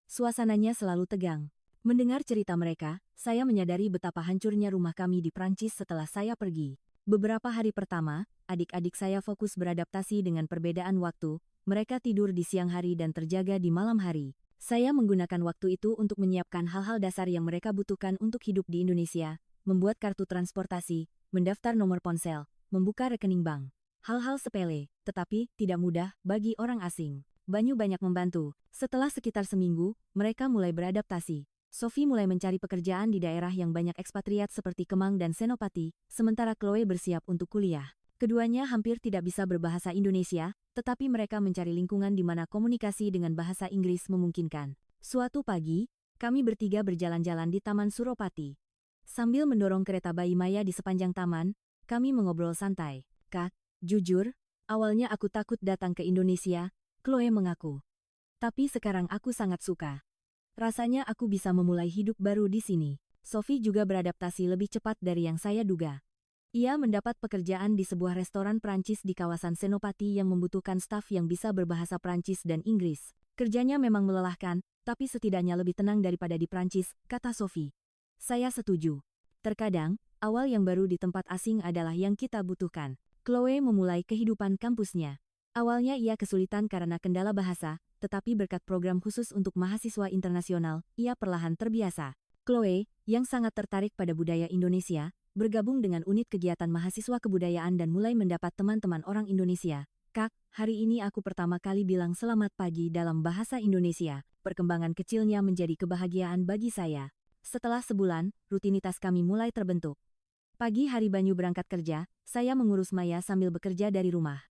Suasananya selalu tegang. Mendengar cerita mereka, saya menyadari betapa hancurnya rumah kami di Prancis setelah saya pergi. Beberapa hari pertama, adik-adik saya fokus beradaptasi dengan perbedaan waktu. Mereka tidur di siang hari dan terjaga di malam hari. Saya menggunakan waktu itu untuk menyiapkan hal-hal dasar yang mereka butuhkan untuk hidup di Indonesia, membuat kartu transportasi, mendaftar nomor ponsel, membuka rekening bank. Hal-hal sepele, tetapi tidak mudah bagi orang asing. Banyu banyak membantu. Setelah sekitar seminggu, mereka mulai beradaptasi. Sophie mulai mencari pekerjaan di daerah yang banyak ekspatriat seperti Kemang dan Senopati, sementara Chloe bersiap untuk kuliah. Keduanya hampir tidak bisa berbahasa Indonesia, tetapi mereka mencari lingkungan di mana komunikasi dengan bahasa Inggris memungkinkan. Suatu pagi, kami bertiga berjalan-jalan di Taman Suropati. Sambil mendorong kereta bayi Maya di sepanjang taman, kami mengobrol santai. Kak, jujur, awalnya aku takut datang ke Indonesia, Chloe mengaku. Tapi sekarang aku sangat suka. Rasanya aku bisa memulai hidup baru di sini. Sophie juga beradaptasi lebih cepat dari yang saya duga. Ia mendapat pekerjaan di sebuah restoran Prancis di kawasan Senopati yang membutuhkan staf yang bisa berbahasa Prancis dan Inggris. Kerjanya memang melelahkan, tapi setidaknya lebih tenang daripada di Prancis, kata Sophie. Saya setuju. Terkadang, awal yang baru di tempat asing adalah yang kita butuhkan. Chloe memulai kehidupan kampusnya. Awalnya ia kesulitan karena kendala bahasa, tetapi berkat program khusus untuk mahasiswa internasional, ia perlahan terbiasa. Chloe, yang sangat tertarik pada budaya Indonesia, bergabung dengan unit kegiatan mahasiswa kebudayaan dan mulai mendapat teman-teman orang Indonesia. Kak, hari ini aku pertama kali bilang selamat pagi dalam bahasa Indonesia. Perkembangan kecilnya menjadi kebahagiaan bagi saya. Setelah sebulan, rutinitas kami mulai terbentuk. Pagi hari Banyu berangkat kerja, saya mengurus Maya sambil bekerja dari rumah.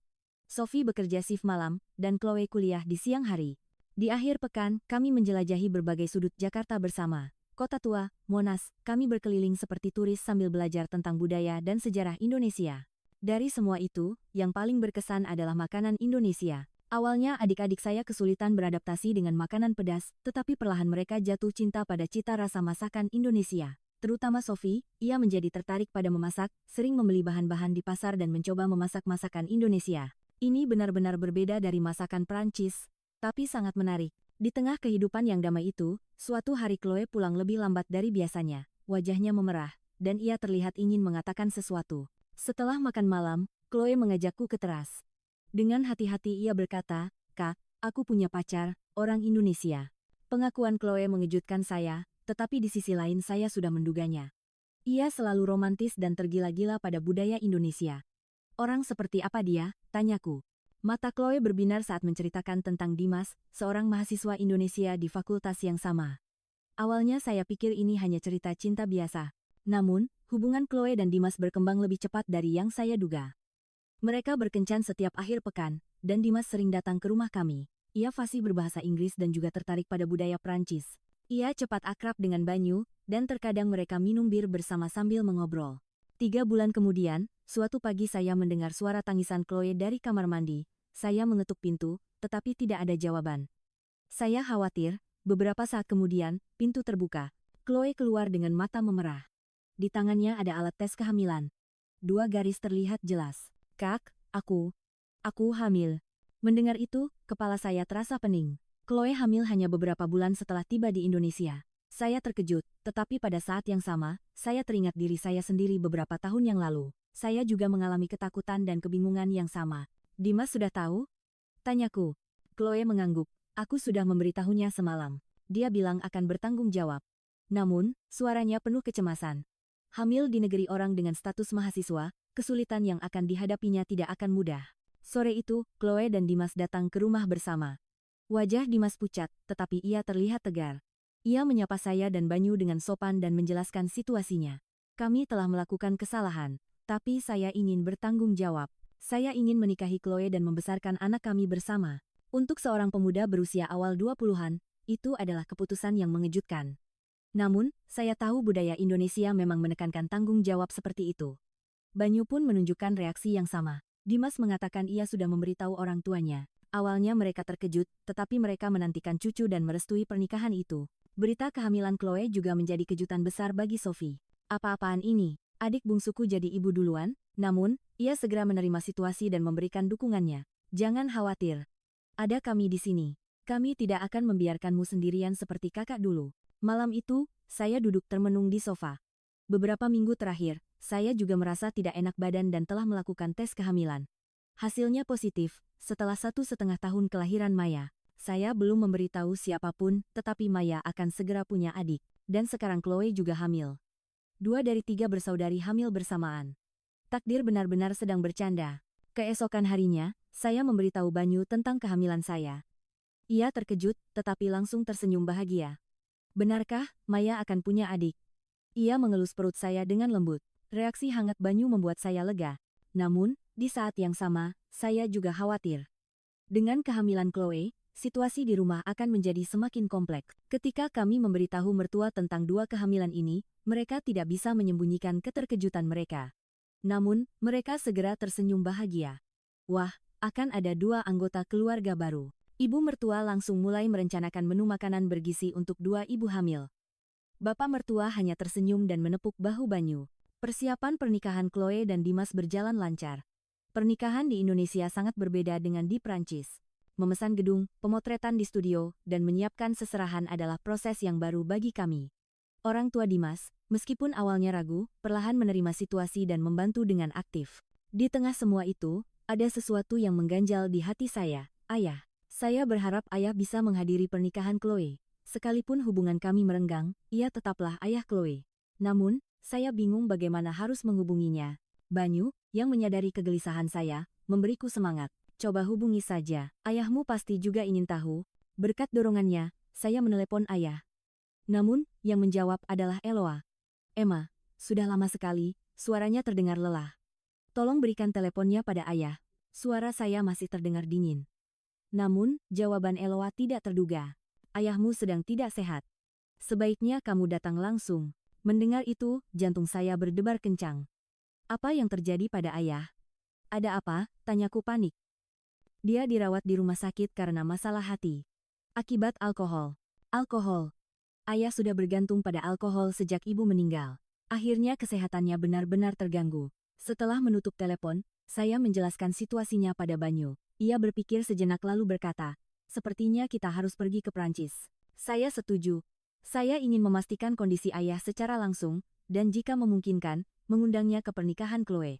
Sophie bekerja shift malam, dan Chloe kuliah di siang hari. Di akhir pekan, kami menjelajahi berbagai sudut Jakarta bersama. Kota Tua, Monas, kami berkeliling seperti turis sambil belajar tentang budaya dan sejarah Indonesia. Dari semua itu, yang paling berkesan adalah makanan Indonesia. Awalnya adik-adik saya kesulitan beradaptasi dengan makanan pedas, tetapi perlahan mereka jatuh cinta pada cita rasa masakan Indonesia. Terutama Sophie, ia menjadi tertarik pada memasak, sering membeli bahan-bahan di pasar dan mencoba memasak masakan Indonesia. Ini benar-benar berbeda dari masakan Prancis, tapi sangat menarik. Di tengah kehidupan yang damai itu, suatu hari Chloe pulang lebih lambat dari biasanya. Wajahnya memerah, dan ia terlihat ingin mengatakan sesuatu. Setelah makan malam, Chloe mengajakku ke teras. Dengan hati-hati ia berkata, Kak, aku punya pacar, orang Indonesia. Pengakuan Chloe mengejutkan saya, tetapi di sisi lain saya sudah menduganya. Ia selalu romantis dan tergila-gila pada budaya Indonesia. Orang seperti apa dia? Tanyaku. Mata Chloe berbinar saat menceritakan tentang Dimas, seorang mahasiswa Indonesia di fakultas yang sama. Awalnya saya pikir ini hanya cerita cinta biasa. Namun, hubungan Chloe dan Dimas berkembang lebih cepat dari yang saya duga. Mereka berkencan setiap akhir pekan, dan Dimas sering datang ke rumah kami. Ia fasih berbahasa Inggris dan juga tertarik pada budaya Prancis. Ia cepat akrab dengan Banyu, dan terkadang mereka minum bir bersama sambil mengobrol. 3 bulan kemudian, suatu pagi saya mendengar suara tangisan Chloe dari kamar mandi. Saya mengetuk pintu, tetapi tidak ada jawaban. Saya khawatir, beberapa saat kemudian, pintu terbuka. Chloe keluar dengan mata memerah. Di tangannya ada alat tes kehamilan. 2 garis terlihat jelas. Kak, aku hamil. Mendengar itu, kepala saya terasa pening. Chloe hamil hanya beberapa bulan setelah tiba di Indonesia. Saya terkejut, tetapi pada saat yang sama, saya teringat diri saya sendiri beberapa tahun yang lalu. Saya juga mengalami ketakutan dan kebingungan yang sama. Dimas sudah tahu? Tanyaku. Chloe mengangguk. Aku sudah memberitahunya semalam. Dia bilang akan bertanggung jawab. Namun, suaranya penuh kecemasan. Hamil di negeri orang dengan status mahasiswa, kesulitan yang akan dihadapinya tidak akan mudah. Sore itu, Chloe dan Dimas datang ke rumah bersama. Wajah Dimas pucat, tetapi ia terlihat tegar. Ia menyapa saya dan Banyu dengan sopan dan menjelaskan situasinya. Kami telah melakukan kesalahan, tapi saya ingin bertanggung jawab. Saya ingin menikahi Chloe dan membesarkan anak kami bersama. Untuk seorang pemuda berusia awal 20-an, itu adalah keputusan yang mengejutkan. Namun, saya tahu budaya Indonesia memang menekankan tanggung jawab seperti itu. Banyu pun menunjukkan reaksi yang sama. Dimas mengatakan ia sudah memberitahu orang tuanya. Awalnya mereka terkejut, tetapi mereka menantikan cucu dan merestui pernikahan itu. Berita kehamilan Chloe juga menjadi kejutan besar bagi Sophie. Apa-apaan ini? Adik bungsuku jadi ibu duluan? Namun, ia segera menerima situasi dan memberikan dukungannya. Jangan khawatir. Ada kami di sini. Kami tidak akan membiarkanmu sendirian seperti kakak dulu. Malam itu, saya duduk termenung di sofa. Beberapa minggu terakhir, saya juga merasa tidak enak badan dan telah melakukan tes kehamilan. Hasilnya positif, setelah 1,5 tahun kelahiran Maya. Saya belum memberitahu siapapun, tetapi Maya akan segera punya adik. Dan sekarang Chloe juga hamil. 2 dari 3 bersaudari hamil bersamaan. Takdir benar-benar sedang bercanda. Keesokan harinya, saya memberitahu Banyu tentang kehamilan saya. Ia terkejut, tetapi langsung tersenyum bahagia. Benarkah, Maya akan punya adik? Ia mengelus perut saya dengan lembut. Reaksi hangat Banyu membuat saya lega. Namun, di saat yang sama, saya juga khawatir. Dengan kehamilan Chloe, situasi di rumah akan menjadi semakin kompleks. Ketika kami memberitahu mertua tentang 2 kehamilan ini, mereka tidak bisa menyembunyikan keterkejutan mereka. Namun, mereka segera tersenyum bahagia. Wah, akan ada 2 anggota keluarga baru. Ibu mertua langsung mulai merencanakan menu makanan bergizi untuk 2 ibu hamil. Bapak mertua hanya tersenyum dan menepuk bahu Banyu. Persiapan pernikahan Chloe dan Dimas berjalan lancar. Pernikahan di Indonesia sangat berbeda dengan di Prancis. Memesan gedung, pemotretan di studio, dan menyiapkan seserahan adalah proses yang baru bagi kami. Orang tua Dimas, meskipun awalnya ragu, perlahan menerima situasi dan membantu dengan aktif. Di tengah semua itu, ada sesuatu yang mengganjal di hati saya. Ayah. Saya berharap ayah bisa menghadiri pernikahan Chloe. Sekalipun hubungan kami merenggang, ia tetaplah ayah Chloe. Namun, saya bingung bagaimana harus menghubunginya. Banyu, yang menyadari kegelisahan saya, memberiku semangat. Coba hubungi saja, ayahmu pasti juga ingin tahu. Berkat dorongannya, saya menelepon ayah. Namun, yang menjawab adalah Eloa. Emma, sudah lama sekali, suaranya terdengar lelah. Tolong berikan teleponnya pada ayah. Suara saya masih terdengar dingin. Namun, jawaban Eloa tidak terduga. Ayahmu sedang tidak sehat. Sebaiknya kamu datang langsung. Mendengar itu, jantung saya berdebar kencang. Apa yang terjadi pada ayah? Ada apa? Tanyaku panik. Dia dirawat di rumah sakit karena masalah hati. Akibat alkohol. Alkohol. Ayah sudah bergantung pada alkohol sejak ibu meninggal. Akhirnya kesehatannya benar-benar terganggu. Setelah menutup telepon, saya menjelaskan situasinya pada Banyu. Ia berpikir sejenak lalu berkata, sepertinya kita harus pergi ke Prancis. Saya setuju. Saya ingin memastikan kondisi ayah secara langsung, dan jika memungkinkan, mengundangnya ke pernikahan Chloe.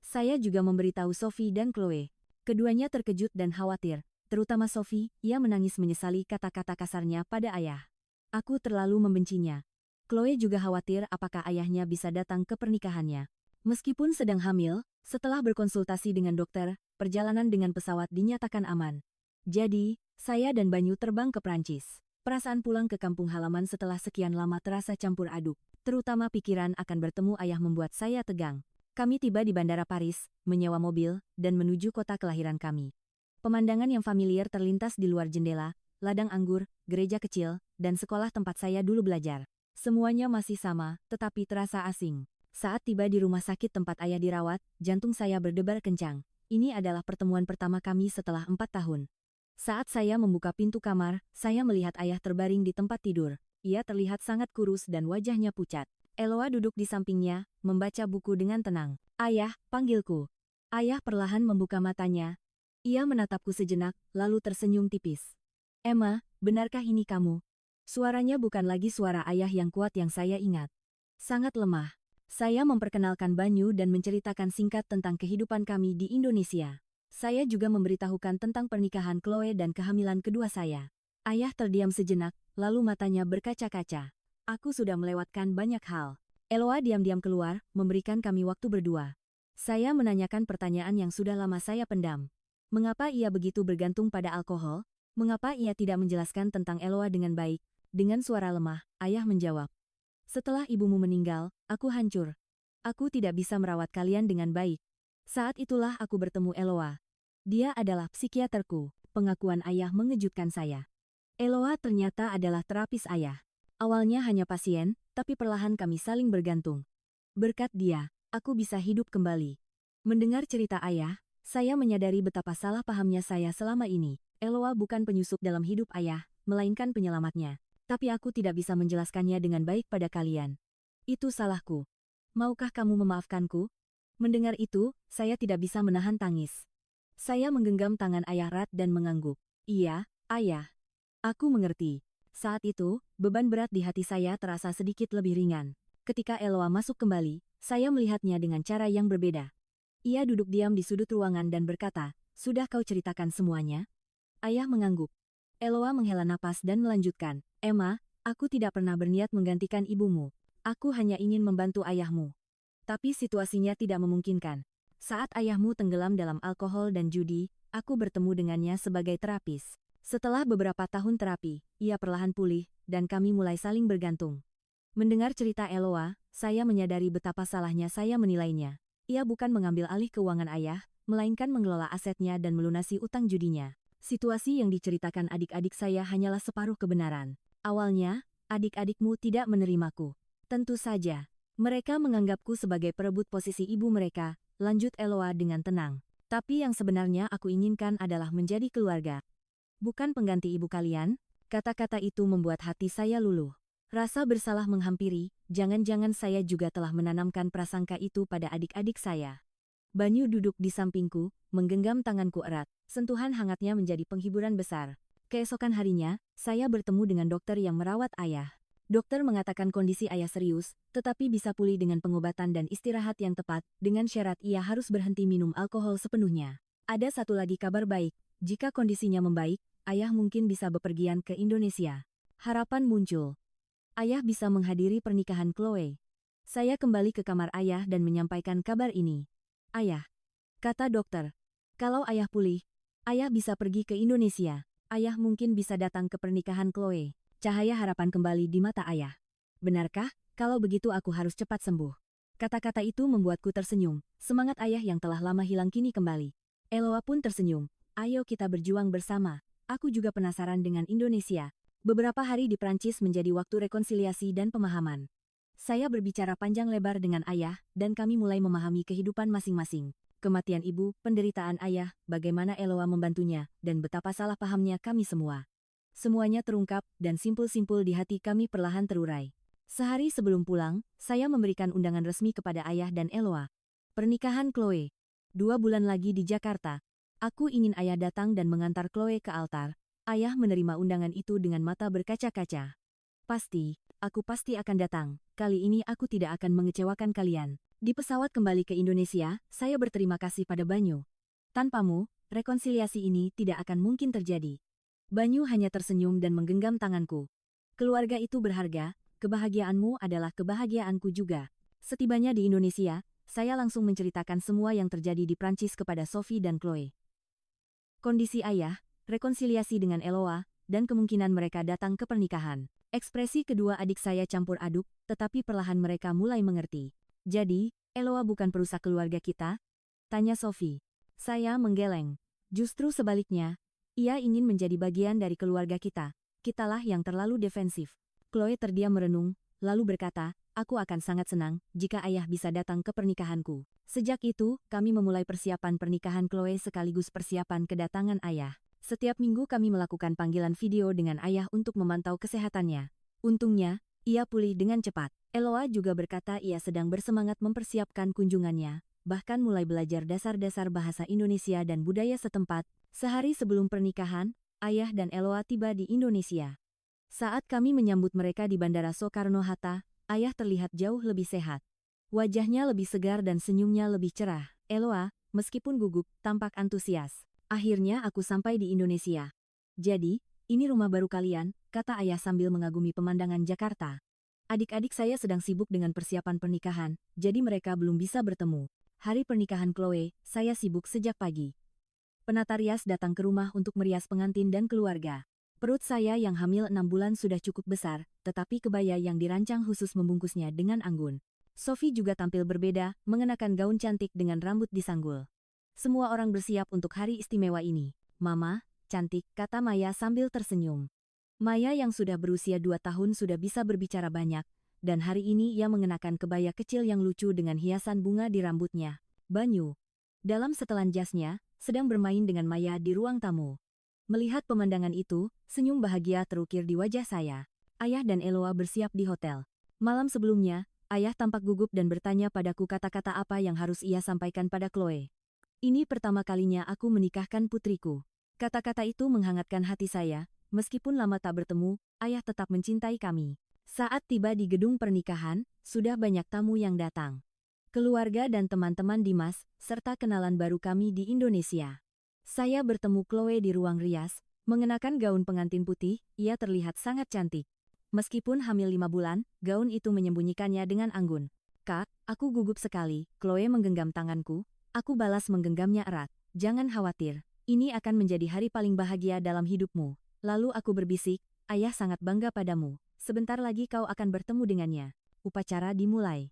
Saya juga memberitahu Sophie dan Chloe. Keduanya terkejut dan khawatir, terutama Sophie, ia menangis menyesali kata-kata kasarnya pada ayah. Aku terlalu membencinya. Chloe juga khawatir apakah ayahnya bisa datang ke pernikahannya. Meskipun sedang hamil, setelah berkonsultasi dengan dokter, perjalanan dengan pesawat dinyatakan aman. Jadi, saya dan Banyu terbang ke Prancis. Perasaan pulang ke kampung halaman setelah sekian lama terasa campur aduk, terutama pikiran akan bertemu ayah membuat saya tegang. Kami tiba di Bandara Paris, menyewa mobil, dan menuju kota kelahiran kami. Pemandangan yang familiar terlintas di luar jendela, ladang anggur, gereja kecil, dan sekolah tempat saya dulu belajar. Semuanya masih sama, tetapi terasa asing. Saat tiba di rumah sakit tempat ayah dirawat, jantung saya berdebar kencang. Ini adalah pertemuan pertama kami setelah 4 tahun. Saat saya membuka pintu kamar, saya melihat ayah terbaring di tempat tidur. Ia terlihat sangat kurus dan wajahnya pucat. Eloa duduk di sampingnya, membaca buku dengan tenang. Ayah, panggilku. Ayah perlahan membuka matanya. Ia menatapku sejenak, lalu tersenyum tipis. Emma, benarkah ini kamu? Suaranya bukan lagi suara ayah yang kuat yang saya ingat. Sangat lemah. Saya memperkenalkan Banyu dan menceritakan singkat tentang kehidupan kami di Indonesia. Saya juga memberitahukan tentang pernikahan Chloe dan kehamilan kedua saya. Ayah terdiam sejenak, lalu matanya berkaca-kaca. Aku sudah melewatkan banyak hal. Eloa diam-diam keluar, memberikan kami waktu berdua. Saya menanyakan pertanyaan yang sudah lama saya pendam. Mengapa ia begitu bergantung pada alkohol? Mengapa ia tidak menjelaskan tentang Eloa dengan baik? Dengan suara lemah, ayah menjawab. Setelah ibumu meninggal, aku hancur. Aku tidak bisa merawat kalian dengan baik. Saat itulah aku bertemu Eloa. Dia adalah psikiaterku. Pengakuan ayah mengejutkan saya. Eloa ternyata adalah terapis ayah. Awalnya hanya pasien, tapi perlahan kami saling bergantung. Berkat dia, aku bisa hidup kembali. Mendengar cerita ayah, saya menyadari betapa salah pahamnya saya selama ini. Eloa bukan penyusup dalam hidup ayah, melainkan penyelamatnya. Tapi aku tidak bisa menjelaskannya dengan baik pada kalian. Itu salahku. Maukah kamu memaafkanku? Mendengar itu, saya tidak bisa menahan tangis. Saya menggenggam tangan ayah erat dan mengangguk. Iya, ayah. Aku mengerti. Saat itu, beban berat di hati saya terasa sedikit lebih ringan. Ketika Eloa masuk kembali, saya melihatnya dengan cara yang berbeda. Ia duduk diam di sudut ruangan dan berkata, "Sudah kau ceritakan semuanya?" Ayah mengangguk. Eloa menghela napas dan melanjutkan, Emma, aku tidak pernah berniat menggantikan ibumu. Aku hanya ingin membantu ayahmu. Tapi situasinya tidak memungkinkan. Saat ayahmu tenggelam dalam alkohol dan judi, aku bertemu dengannya sebagai terapis. Setelah beberapa tahun terapi, ia perlahan pulih, dan kami mulai saling bergantung. Mendengar cerita Eloa, saya menyadari betapa salahnya saya menilainya. Ia bukan mengambil alih keuangan ayah, melainkan mengelola asetnya dan melunasi utang judinya. Situasi yang diceritakan adik-adik saya hanyalah separuh kebenaran. Awalnya, adik-adikmu tidak menerimaku. Tentu saja, mereka menganggapku sebagai perebut posisi ibu mereka, lanjut Eloa dengan tenang. Tapi yang sebenarnya aku inginkan adalah menjadi keluarga. Bukan pengganti ibu kalian, kata-kata itu membuat hati saya luluh. Rasa bersalah menghampiri, jangan-jangan saya juga telah menanamkan prasangka itu pada adik-adik saya. Banyu duduk di sampingku, menggenggam tanganku erat, sentuhan hangatnya menjadi penghiburan besar. Keesokan harinya, saya bertemu dengan dokter yang merawat ayah. Dokter mengatakan kondisi ayah serius, tetapi bisa pulih dengan pengobatan dan istirahat yang tepat, dengan syarat ia harus berhenti minum alkohol sepenuhnya. Ada satu lagi kabar baik, jika kondisinya membaik, ayah mungkin bisa bepergian ke Indonesia. Harapan muncul. Ayah bisa menghadiri pernikahan Chloe. Saya kembali ke kamar ayah dan menyampaikan kabar ini. Ayah, kata dokter, kalau ayah pulih, ayah bisa pergi ke Indonesia. Ayah mungkin bisa datang ke pernikahan Chloe. Cahaya harapan kembali di mata ayah. Benarkah? Kalau begitu aku harus cepat sembuh. Kata-kata itu membuatku tersenyum. Semangat ayah yang telah lama hilang kini kembali. Eloa pun tersenyum. Ayo kita berjuang bersama. Aku juga penasaran dengan Indonesia. Beberapa hari di Prancis menjadi waktu rekonsiliasi dan pemahaman. Saya berbicara panjang lebar dengan ayah, dan kami mulai memahami kehidupan masing-masing. Kematian ibu, penderitaan ayah, bagaimana Eloa membantunya, dan betapa salah pahamnya kami semua. Semuanya terungkap, dan simpul-simpul di hati kami perlahan terurai. Sehari sebelum pulang, saya memberikan undangan resmi kepada ayah dan Eloa. Pernikahan Chloe. 2 bulan lagi di Jakarta. Aku ingin ayah datang dan mengantar Chloe ke altar. Ayah menerima undangan itu dengan mata berkaca-kaca. Aku pasti akan datang. Kali ini aku tidak akan mengecewakan kalian. Di pesawat kembali ke Indonesia, saya berterima kasih pada Banyu. Tanpamu, rekonsiliasi ini tidak akan mungkin terjadi. Banyu hanya tersenyum dan menggenggam tanganku. Keluarga itu berharga, kebahagiaanmu adalah kebahagiaanku juga. Setibanya di Indonesia, saya langsung menceritakan semua yang terjadi di Prancis kepada Sophie dan Chloe. Kondisi ayah, rekonsiliasi dengan Eloa, dan kemungkinan mereka datang ke pernikahan. Ekspresi kedua adik saya campur aduk, tetapi perlahan mereka mulai mengerti. Jadi, Eloa bukan perusak keluarga kita? Tanya Sophie. Saya menggeleng. Justru sebaliknya, ia ingin menjadi bagian dari keluarga kita. Kitalah yang terlalu defensif. Chloe terdiam merenung, lalu berkata, aku akan sangat senang jika ayah bisa datang ke pernikahanku. Sejak itu, kami memulai persiapan pernikahan Chloe sekaligus persiapan kedatangan ayah. Setiap minggu kami melakukan panggilan video dengan ayah untuk memantau kesehatannya. Untungnya, ia pulih dengan cepat. Eloa juga berkata ia sedang bersemangat mempersiapkan kunjungannya, bahkan mulai belajar dasar-dasar bahasa Indonesia dan budaya setempat. Sehari sebelum pernikahan, ayah dan Eloa tiba di Indonesia. Saat kami menyambut mereka di Bandara Soekarno-Hatta, ayah terlihat jauh lebih sehat. Wajahnya lebih segar dan senyumnya lebih cerah. Eloa, meskipun gugup, tampak antusias. Akhirnya aku sampai di Indonesia. Jadi, ini rumah baru kalian, kata ayah sambil mengagumi pemandangan Jakarta. Adik-adik saya sedang sibuk dengan persiapan pernikahan, jadi mereka belum bisa bertemu. Hari pernikahan Chloe, saya sibuk sejak pagi. Penata rias datang ke rumah untuk merias pengantin dan keluarga. Perut saya yang hamil 6 bulan sudah cukup besar, tetapi kebaya yang dirancang khusus membungkusnya dengan anggun. Sophie juga tampil berbeda, mengenakan gaun cantik dengan rambut disanggul. Semua orang bersiap untuk hari istimewa ini. Mama, cantik, kata Maya sambil tersenyum. Maya yang sudah berusia 2 tahun sudah bisa berbicara banyak, dan hari ini ia mengenakan kebaya kecil yang lucu dengan hiasan bunga di rambutnya. Banyu, dalam setelan jasnya, sedang bermain dengan Maya di ruang tamu. Melihat pemandangan itu, senyum bahagia terukir di wajah saya. Ayah dan Eloa bersiap di hotel. Malam sebelumnya, ayah tampak gugup dan bertanya padaku kata-kata apa yang harus ia sampaikan pada Chloe. Ini pertama kalinya aku menikahkan putriku. Kata-kata itu menghangatkan hati saya, meskipun lama tak bertemu, ayah tetap mencintai kami. Saat tiba di gedung pernikahan, sudah banyak tamu yang datang. Keluarga dan teman-teman Dimas, serta kenalan baru kami di Indonesia. Saya bertemu Chloe di ruang rias, Mengenakan gaun pengantin putih, ia terlihat sangat cantik. Meskipun hamil 5 bulan, gaun itu menyembunyikannya dengan anggun. Kak, aku gugup sekali. Chloe menggenggam tanganku. Aku balas menggenggamnya erat. Jangan khawatir. Ini akan menjadi hari paling bahagia dalam hidupmu. Lalu aku berbisik, ayah sangat bangga padamu. Sebentar lagi kau akan bertemu dengannya. Upacara dimulai.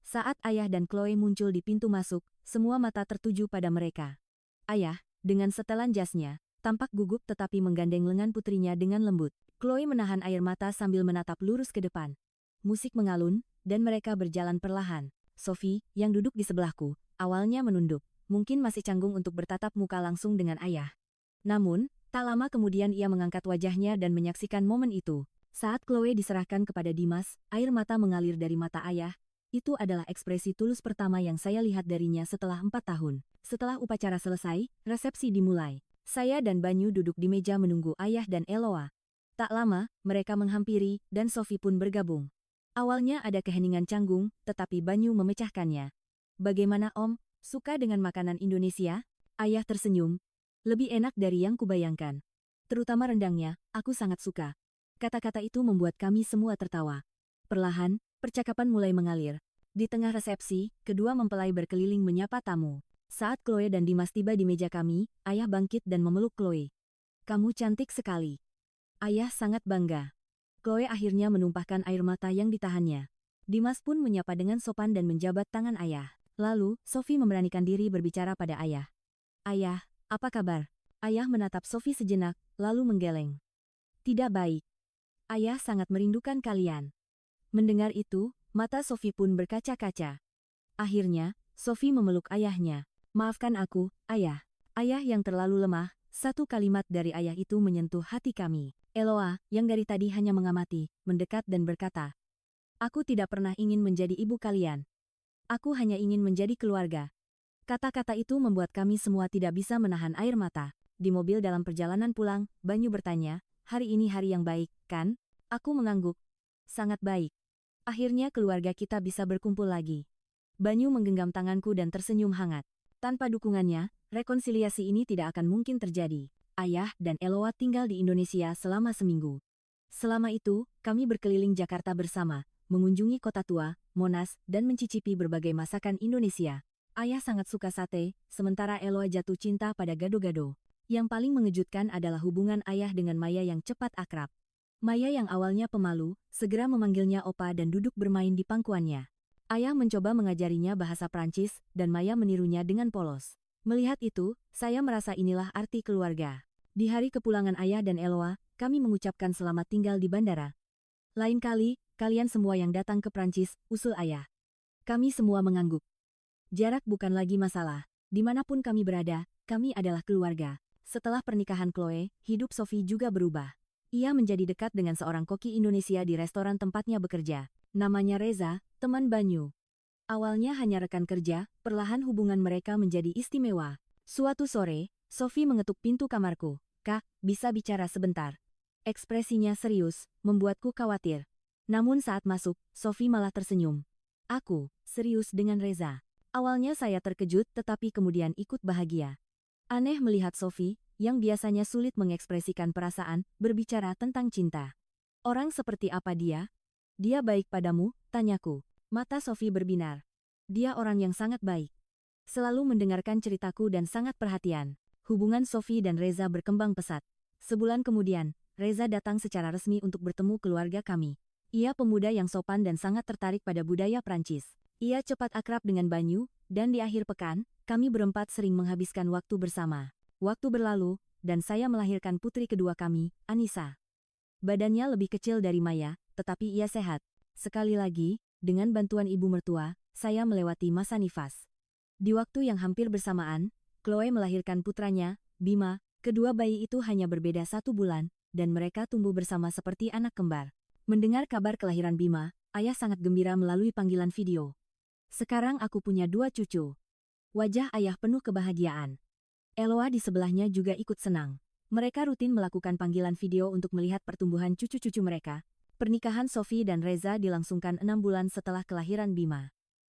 Saat ayah dan Chloe muncul di pintu masuk, semua mata tertuju pada mereka. Ayah, dengan setelan jasnya, tampak gugup tetapi menggandeng lengan putrinya dengan lembut. Chloe menahan air mata sambil menatap lurus ke depan. Musik mengalun, dan mereka berjalan perlahan. Sophie, yang duduk di sebelahku, awalnya menunduk. Mungkin masih canggung untuk bertatap muka langsung dengan ayah. Namun, tak lama kemudian ia mengangkat wajahnya dan menyaksikan momen itu. Saat Chloe diserahkan kepada Dimas, air mata mengalir dari mata ayah. Itu adalah ekspresi tulus pertama yang saya lihat darinya setelah 4 tahun. Setelah upacara selesai, resepsi dimulai. Saya dan Banyu duduk di meja menunggu ayah dan Eloa. Tak lama, mereka menghampiri, dan Sophie pun bergabung. Awalnya ada keheningan canggung, tetapi Banyu memecahkannya. Bagaimana Om, suka dengan makanan Indonesia? Ayah tersenyum. Lebih enak dari yang kubayangkan. Terutama rendangnya, aku sangat suka. Kata-kata itu membuat kami semua tertawa. Perlahan, percakapan mulai mengalir. Di tengah resepsi, kedua mempelai berkeliling menyapa tamu. Saat Chloe dan Dimas tiba di meja kami, ayah bangkit dan memeluk Chloe. Kamu cantik sekali. Ayah sangat bangga. Chloe akhirnya menumpahkan air mata yang ditahannya. Dimas pun menyapa dengan sopan dan menjabat tangan ayah. Lalu, Sophie memberanikan diri berbicara pada ayah. Ayah, apa kabar? Ayah menatap Sophie sejenak, lalu menggeleng. Tidak baik. Ayah sangat merindukan kalian. Mendengar itu, mata Sophie pun berkaca-kaca. Akhirnya, Sophie memeluk ayahnya. Maafkan aku, ayah. Ayah yang terlalu lemah, satu kalimat dari ayah itu menyentuh hati kami. Eloa, yang dari tadi hanya mengamati, mendekat dan berkata, aku tidak pernah ingin menjadi ibu kalian. Aku hanya ingin menjadi keluarga. Kata-kata itu membuat kami semua tidak bisa menahan air mata. Di mobil dalam perjalanan pulang, Banyu bertanya, hari ini hari yang baik, kan? Aku mengangguk. Sangat baik. Akhirnya keluarga kita bisa berkumpul lagi. Banyu menggenggam tanganku dan tersenyum hangat. Tanpa dukungannya, rekonsiliasi ini tidak akan mungkin terjadi. Ayah dan Eloa tinggal di Indonesia selama seminggu. Selama itu, kami berkeliling Jakarta bersama, mengunjungi kota tua, Monas, dan mencicipi berbagai masakan Indonesia. Ayah sangat suka sate, sementara Eloa jatuh cinta pada gado-gado. Yang paling mengejutkan adalah hubungan ayah dengan Maya yang cepat akrab. Maya yang awalnya pemalu, segera memanggilnya opa dan duduk bermain di pangkuannya. Ayah mencoba mengajarinya bahasa Prancis, dan Maya menirunya dengan polos. Melihat itu, saya merasa inilah arti keluarga. Di hari kepulangan ayah dan Eloa, kami mengucapkan selamat tinggal di bandara. Lain kali, kalian semua yang datang ke Prancis, usul ayah. Kami semua mengangguk. Jarak bukan lagi masalah. Dimanapun kami berada, kami adalah keluarga. Setelah pernikahan Chloe, hidup Sophie juga berubah. Ia menjadi dekat dengan seorang koki Indonesia di restoran tempatnya bekerja. Namanya Reza, teman Banyu. Awalnya hanya rekan kerja, perlahan hubungan mereka menjadi istimewa. Suatu sore, Sophie mengetuk pintu kamarku. Kak, bisa bicara sebentar. Ekspresinya serius, membuatku khawatir. Namun saat masuk, Sophie malah tersenyum. Aku, serius dengan Reza. Awalnya saya terkejut tetapi kemudian ikut bahagia. Aneh melihat Sophie, yang biasanya sulit mengekspresikan perasaan, berbicara tentang cinta. Orang seperti apa dia? Dia baik padamu, tanyaku. Mata Sophie berbinar. Dia orang yang sangat baik. Selalu mendengarkan ceritaku dan sangat perhatian. Hubungan Sophie dan Reza berkembang pesat. Sebulan kemudian, Reza datang secara resmi untuk bertemu keluarga kami. Ia pemuda yang sopan dan sangat tertarik pada budaya Prancis. Ia cepat akrab dengan Banyu, dan di akhir pekan, kami berempat sering menghabiskan waktu bersama. Waktu berlalu, dan saya melahirkan putri kedua kami, Anissa. Badannya lebih kecil dari Maya, tetapi ia sehat. Sekali lagi, dengan bantuan ibu mertua, saya melewati masa nifas. Di waktu yang hampir bersamaan, Chloe melahirkan putranya, Bima. Kedua bayi itu hanya berbeda 1 bulan, dan mereka tumbuh bersama seperti anak kembar. Mendengar kabar kelahiran Bima, ayah sangat gembira melalui panggilan video. Sekarang aku punya 2 cucu. Wajah ayah penuh kebahagiaan. Eloa di sebelahnya juga ikut senang. Mereka rutin melakukan panggilan video untuk melihat pertumbuhan cucu-cucu mereka. Pernikahan Sophie dan Reza dilangsungkan 6 bulan setelah kelahiran Bima.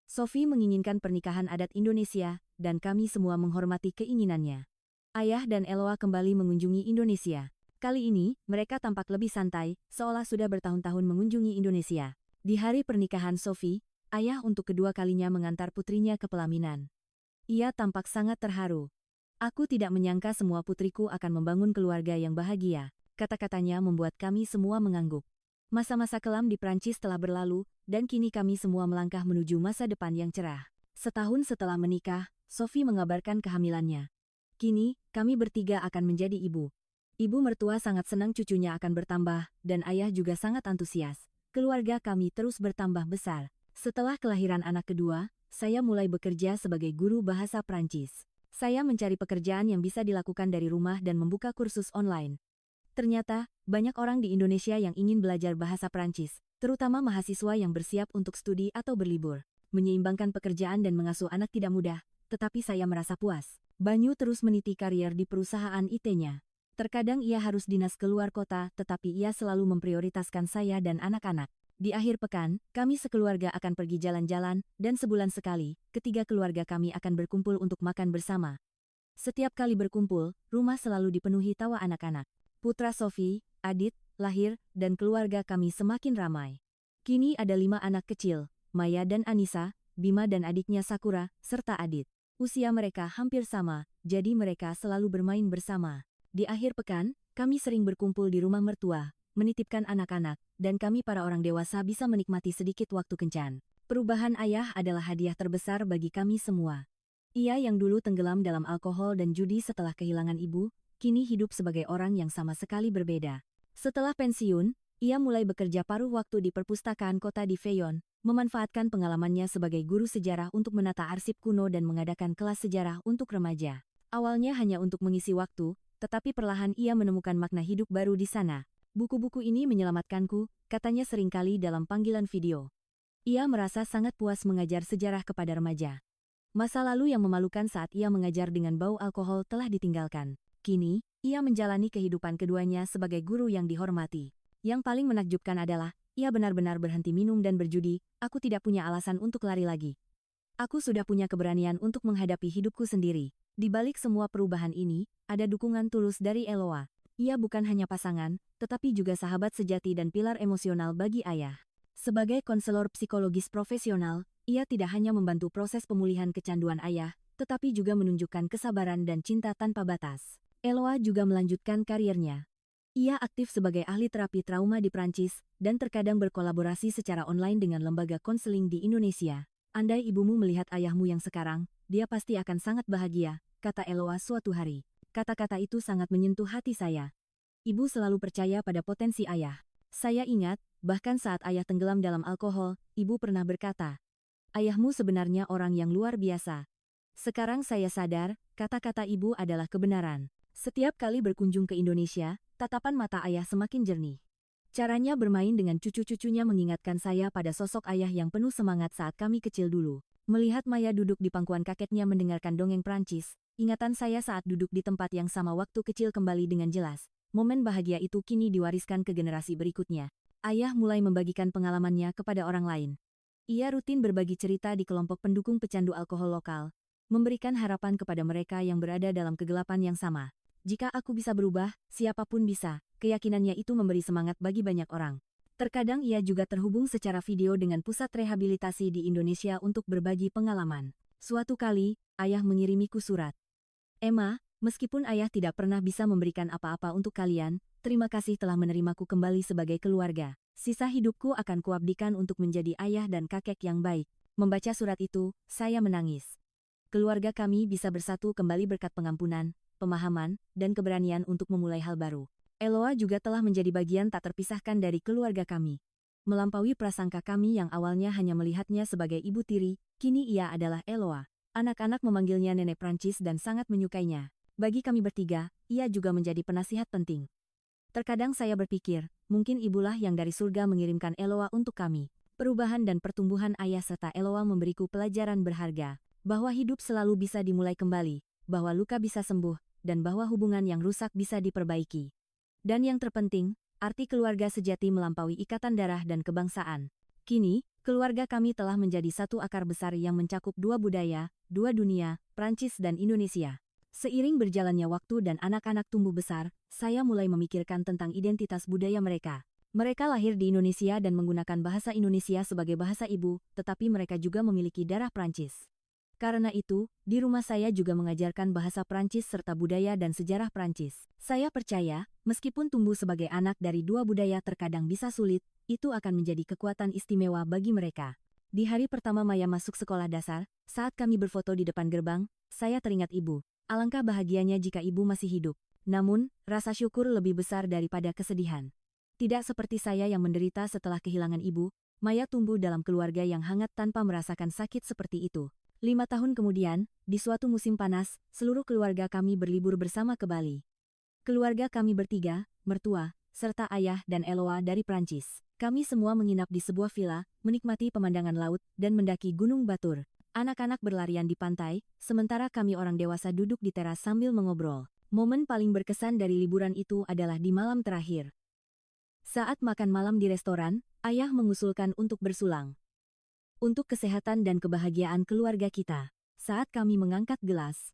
Sophie menginginkan pernikahan adat Indonesia, dan kami semua menghormati keinginannya. Ayah dan Eloa kembali mengunjungi Indonesia. Kali ini, mereka tampak lebih santai, seolah sudah bertahun-tahun mengunjungi Indonesia. Di hari pernikahan Sophie, ayah untuk kedua kalinya mengantar putrinya ke pelaminan. Ia tampak sangat terharu. Aku tidak menyangka semua putriku akan membangun keluarga yang bahagia. Kata-katanya membuat kami semua mengangguk. Masa-masa kelam di Prancis telah berlalu, dan kini kami semua melangkah menuju masa depan yang cerah. Setahun setelah menikah, Sophie mengabarkan kehamilannya. Kini, kami bertiga akan menjadi ibu. Ibu mertua sangat senang cucunya akan bertambah, dan ayah juga sangat antusias. Keluarga kami terus bertambah besar. Setelah kelahiran anak kedua, saya mulai bekerja sebagai guru bahasa Prancis. Saya mencari pekerjaan yang bisa dilakukan dari rumah dan membuka kursus online. Ternyata, banyak orang di Indonesia yang ingin belajar bahasa Prancis, terutama mahasiswa yang bersiap untuk studi atau berlibur. Menyeimbangkan pekerjaan dan mengasuh anak tidak mudah, tetapi saya merasa puas. Banyu terus meniti karier di perusahaan IT-nya. Terkadang ia harus dinas keluar kota, tetapi ia selalu memprioritaskan saya dan anak-anak. Di akhir pekan, kami sekeluarga akan pergi jalan-jalan, dan sebulan sekali, ketiga keluarga kami akan berkumpul untuk makan bersama. Setiap kali berkumpul, rumah selalu dipenuhi tawa anak-anak. Putra Sophie, Adit, lahir, dan keluarga kami semakin ramai. Kini ada 5 anak kecil, Maya dan Anissa, Bima dan adiknya Sakura, serta Adit. Usia mereka hampir sama, jadi mereka selalu bermain bersama. Di akhir pekan, kami sering berkumpul di rumah mertua, menitipkan anak-anak, dan kami para orang dewasa bisa menikmati sedikit waktu kencan. Perubahan ayah adalah hadiah terbesar bagi kami semua. Ia yang dulu tenggelam dalam alkohol dan judi setelah kehilangan ibu, kini hidup sebagai orang yang sama sekali berbeda. Setelah pensiun, ia mulai bekerja paruh waktu di perpustakaan kota di Feyon, memanfaatkan pengalamannya sebagai guru sejarah untuk menata arsip kuno dan mengadakan kelas sejarah untuk remaja. Awalnya hanya untuk mengisi waktu, tetapi perlahan ia menemukan makna hidup baru di sana. Buku-buku ini menyelamatkanku, katanya seringkali dalam panggilan video. Ia merasa sangat puas mengajar sejarah kepada remaja. Masa lalu yang memalukan saat ia mengajar dengan bau alkohol telah ditinggalkan. Kini, ia menjalani kehidupan keduanya sebagai guru yang dihormati. Yang paling menakjubkan adalah, ia benar-benar berhenti minum dan berjudi. Aku tidak punya alasan untuk lari lagi. Aku sudah punya keberanian untuk menghadapi hidupku sendiri. Di balik semua perubahan ini, ada dukungan tulus dari Eloa. Ia bukan hanya pasangan, tetapi juga sahabat sejati dan pilar emosional bagi ayah. Sebagai konselor psikologis profesional, ia tidak hanya membantu proses pemulihan kecanduan ayah, tetapi juga menunjukkan kesabaran dan cinta tanpa batas. Eloa juga melanjutkan karirnya. Ia aktif sebagai ahli terapi trauma di Prancis, dan terkadang berkolaborasi secara online dengan lembaga konseling di Indonesia. Andai ibumu melihat ayahmu yang sekarang, dia pasti akan sangat bahagia, kata Eloa suatu hari. Kata-kata itu sangat menyentuh hati saya. Ibu selalu percaya pada potensi ayah. Saya ingat, bahkan saat ayah tenggelam dalam alkohol, ibu pernah berkata, "Ayahmu sebenarnya orang yang luar biasa." Sekarang saya sadar, kata-kata ibu adalah kebenaran. Setiap kali berkunjung ke Indonesia, tatapan mata ayah semakin jernih. Caranya bermain dengan cucu-cucunya mengingatkan saya pada sosok ayah yang penuh semangat saat kami kecil dulu. Melihat Maya duduk di pangkuan kakeknya mendengarkan dongeng Prancis, ingatan saya saat duduk di tempat yang sama waktu kecil kembali dengan jelas. Momen bahagia itu kini diwariskan ke generasi berikutnya. Ayah mulai membagikan pengalamannya kepada orang lain. Ia rutin berbagi cerita di kelompok pendukung pecandu alkohol lokal, memberikan harapan kepada mereka yang berada dalam kegelapan yang sama. Jika aku bisa berubah, siapapun bisa. Keyakinannya itu memberi semangat bagi banyak orang. Terkadang ia juga terhubung secara video dengan pusat rehabilitasi di Indonesia untuk berbagi pengalaman. Suatu kali, ayah mengirimiku surat. "Emma, meskipun ayah tidak pernah bisa memberikan apa-apa untuk kalian, terima kasih telah menerimaku kembali sebagai keluarga. Sisa hidupku akan kuabdikan untuk menjadi ayah dan kakek yang baik." Membaca surat itu, saya menangis. Keluarga kami bisa bersatu kembali berkat pengampunan, pemahaman, dan keberanian untuk memulai hal baru. Eloa juga telah menjadi bagian tak terpisahkan dari keluarga kami. Melampaui prasangka kami yang awalnya hanya melihatnya sebagai ibu tiri, kini ia adalah Eloa. Anak-anak memanggilnya nenek Prancis dan sangat menyukainya. Bagi kami bertiga, ia juga menjadi penasihat penting. Terkadang saya berpikir, mungkin ibulah yang dari surga mengirimkan Eloa untuk kami. Perubahan dan pertumbuhan ayah serta Eloa memberiku pelajaran berharga, bahwa hidup selalu bisa dimulai kembali, bahwa luka bisa sembuh, dan bahwa hubungan yang rusak bisa diperbaiki. Dan yang terpenting, arti keluarga sejati melampaui ikatan darah dan kebangsaan. Kini, keluarga kami telah menjadi satu akar besar yang mencakup 2 budaya, 2 dunia, Prancis dan Indonesia. Seiring berjalannya waktu dan anak-anak tumbuh besar, saya mulai memikirkan tentang identitas budaya mereka. Mereka lahir di Indonesia dan menggunakan bahasa Indonesia sebagai bahasa ibu, tetapi mereka juga memiliki darah Prancis. Karena itu, di rumah saya juga mengajarkan bahasa Prancis serta budaya dan sejarah Prancis. Saya percaya, meskipun tumbuh sebagai anak dari dua budaya terkadang bisa sulit, itu akan menjadi kekuatan istimewa bagi mereka. Di hari pertama Maya masuk sekolah dasar, saat kami berfoto di depan gerbang, saya teringat ibu. Alangkah bahagianya jika ibu masih hidup. Namun, rasa syukur lebih besar daripada kesedihan. Tidak seperti saya yang menderita setelah kehilangan ibu, Maya tumbuh dalam keluarga yang hangat tanpa merasakan sakit seperti itu. 5 tahun kemudian, di suatu musim panas, seluruh keluarga kami berlibur bersama ke Bali. Keluarga kami bertiga, mertua, serta ayah dan Eloa dari Prancis. Kami semua menginap di sebuah villa, menikmati pemandangan laut, dan mendaki Gunung Batur. Anak-anak berlarian di pantai, sementara kami orang dewasa duduk di teras sambil mengobrol. Momen paling berkesan dari liburan itu adalah di malam terakhir. Saat makan malam di restoran, ayah mengusulkan untuk bersulang. Untuk kesehatan dan kebahagiaan keluarga kita. Saat kami mengangkat gelas,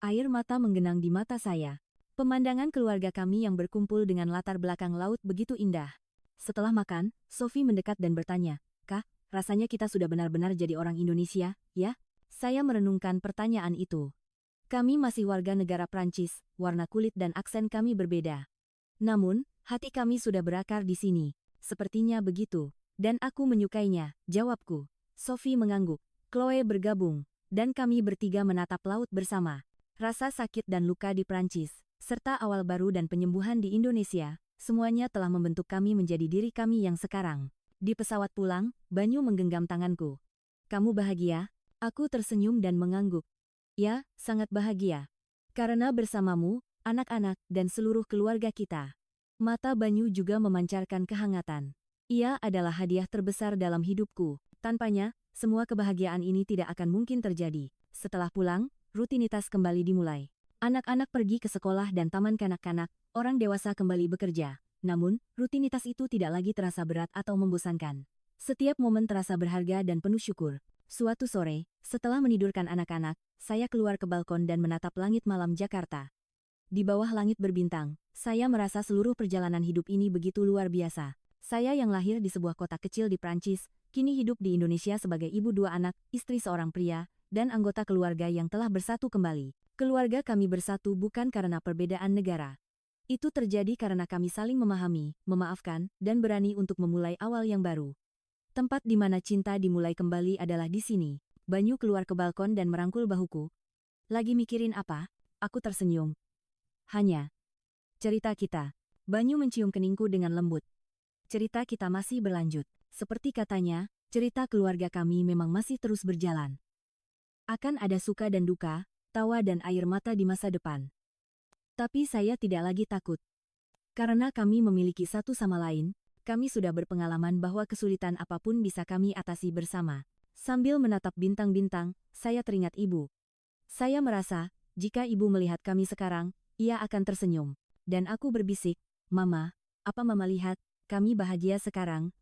air mata menggenang di mata saya. Pemandangan keluarga kami yang berkumpul dengan latar belakang laut begitu indah. Setelah makan, Sophie mendekat dan bertanya, "Kak, rasanya kita sudah benar-benar jadi orang Indonesia, ya?" Saya merenungkan pertanyaan itu. Kami masih warga negara Prancis, warna kulit dan aksen kami berbeda. Namun, hati kami sudah berakar di sini. Sepertinya begitu. Dan aku menyukainya, jawabku. Sophie mengangguk, Chloe bergabung, dan kami bertiga menatap laut bersama. Rasa sakit dan luka di Prancis, serta awal baru dan penyembuhan di Indonesia, semuanya telah membentuk kami menjadi diri kami yang sekarang. Di pesawat pulang, Banyu menggenggam tanganku. "Kamu bahagia?" Aku tersenyum dan mengangguk. "Ya, sangat bahagia. Karena bersamamu, anak-anak, dan seluruh keluarga kita." Mata Banyu juga memancarkan kehangatan. "Ia adalah hadiah terbesar dalam hidupku. Tanpanya, semua kebahagiaan ini tidak akan mungkin terjadi." Setelah pulang, rutinitas kembali dimulai. Anak-anak pergi ke sekolah dan taman kanak-kanak, orang dewasa kembali bekerja. Namun, rutinitas itu tidak lagi terasa berat atau membosankan. Setiap momen terasa berharga dan penuh syukur. Suatu sore, setelah menidurkan anak-anak, saya keluar ke balkon dan menatap langit malam Jakarta. Di bawah langit berbintang, saya merasa seluruh perjalanan hidup ini begitu luar biasa. Saya yang lahir di sebuah kota kecil di Prancis, kini hidup di Indonesia sebagai ibu dua anak, istri seorang pria, dan anggota keluarga yang telah bersatu kembali. Keluarga kami bersatu bukan karena perbedaan negara. Itu terjadi karena kami saling memahami, memaafkan, dan berani untuk memulai awal yang baru. Tempat di mana cinta dimulai kembali adalah di sini. Banyu keluar ke balkon dan merangkul bahuku. "Lagi mikirin apa?" Aku tersenyum. "Hanya cerita kita." Banyu mencium keningku dengan lembut. "Cerita kita masih berlanjut. Seperti katanya, cerita keluarga kami memang masih terus berjalan. Akan ada suka dan duka, tawa dan air mata di masa depan. Tapi saya tidak lagi takut. Karena kami memiliki satu sama lain, kami sudah berpengalaman bahwa kesulitan apapun bisa kami atasi bersama." Sambil menatap bintang-bintang, saya teringat ibu. Saya merasa, jika ibu melihat kami sekarang, ia akan tersenyum. Dan aku berbisik, "Mama, apa Mama lihat, kami bahagia sekarang?"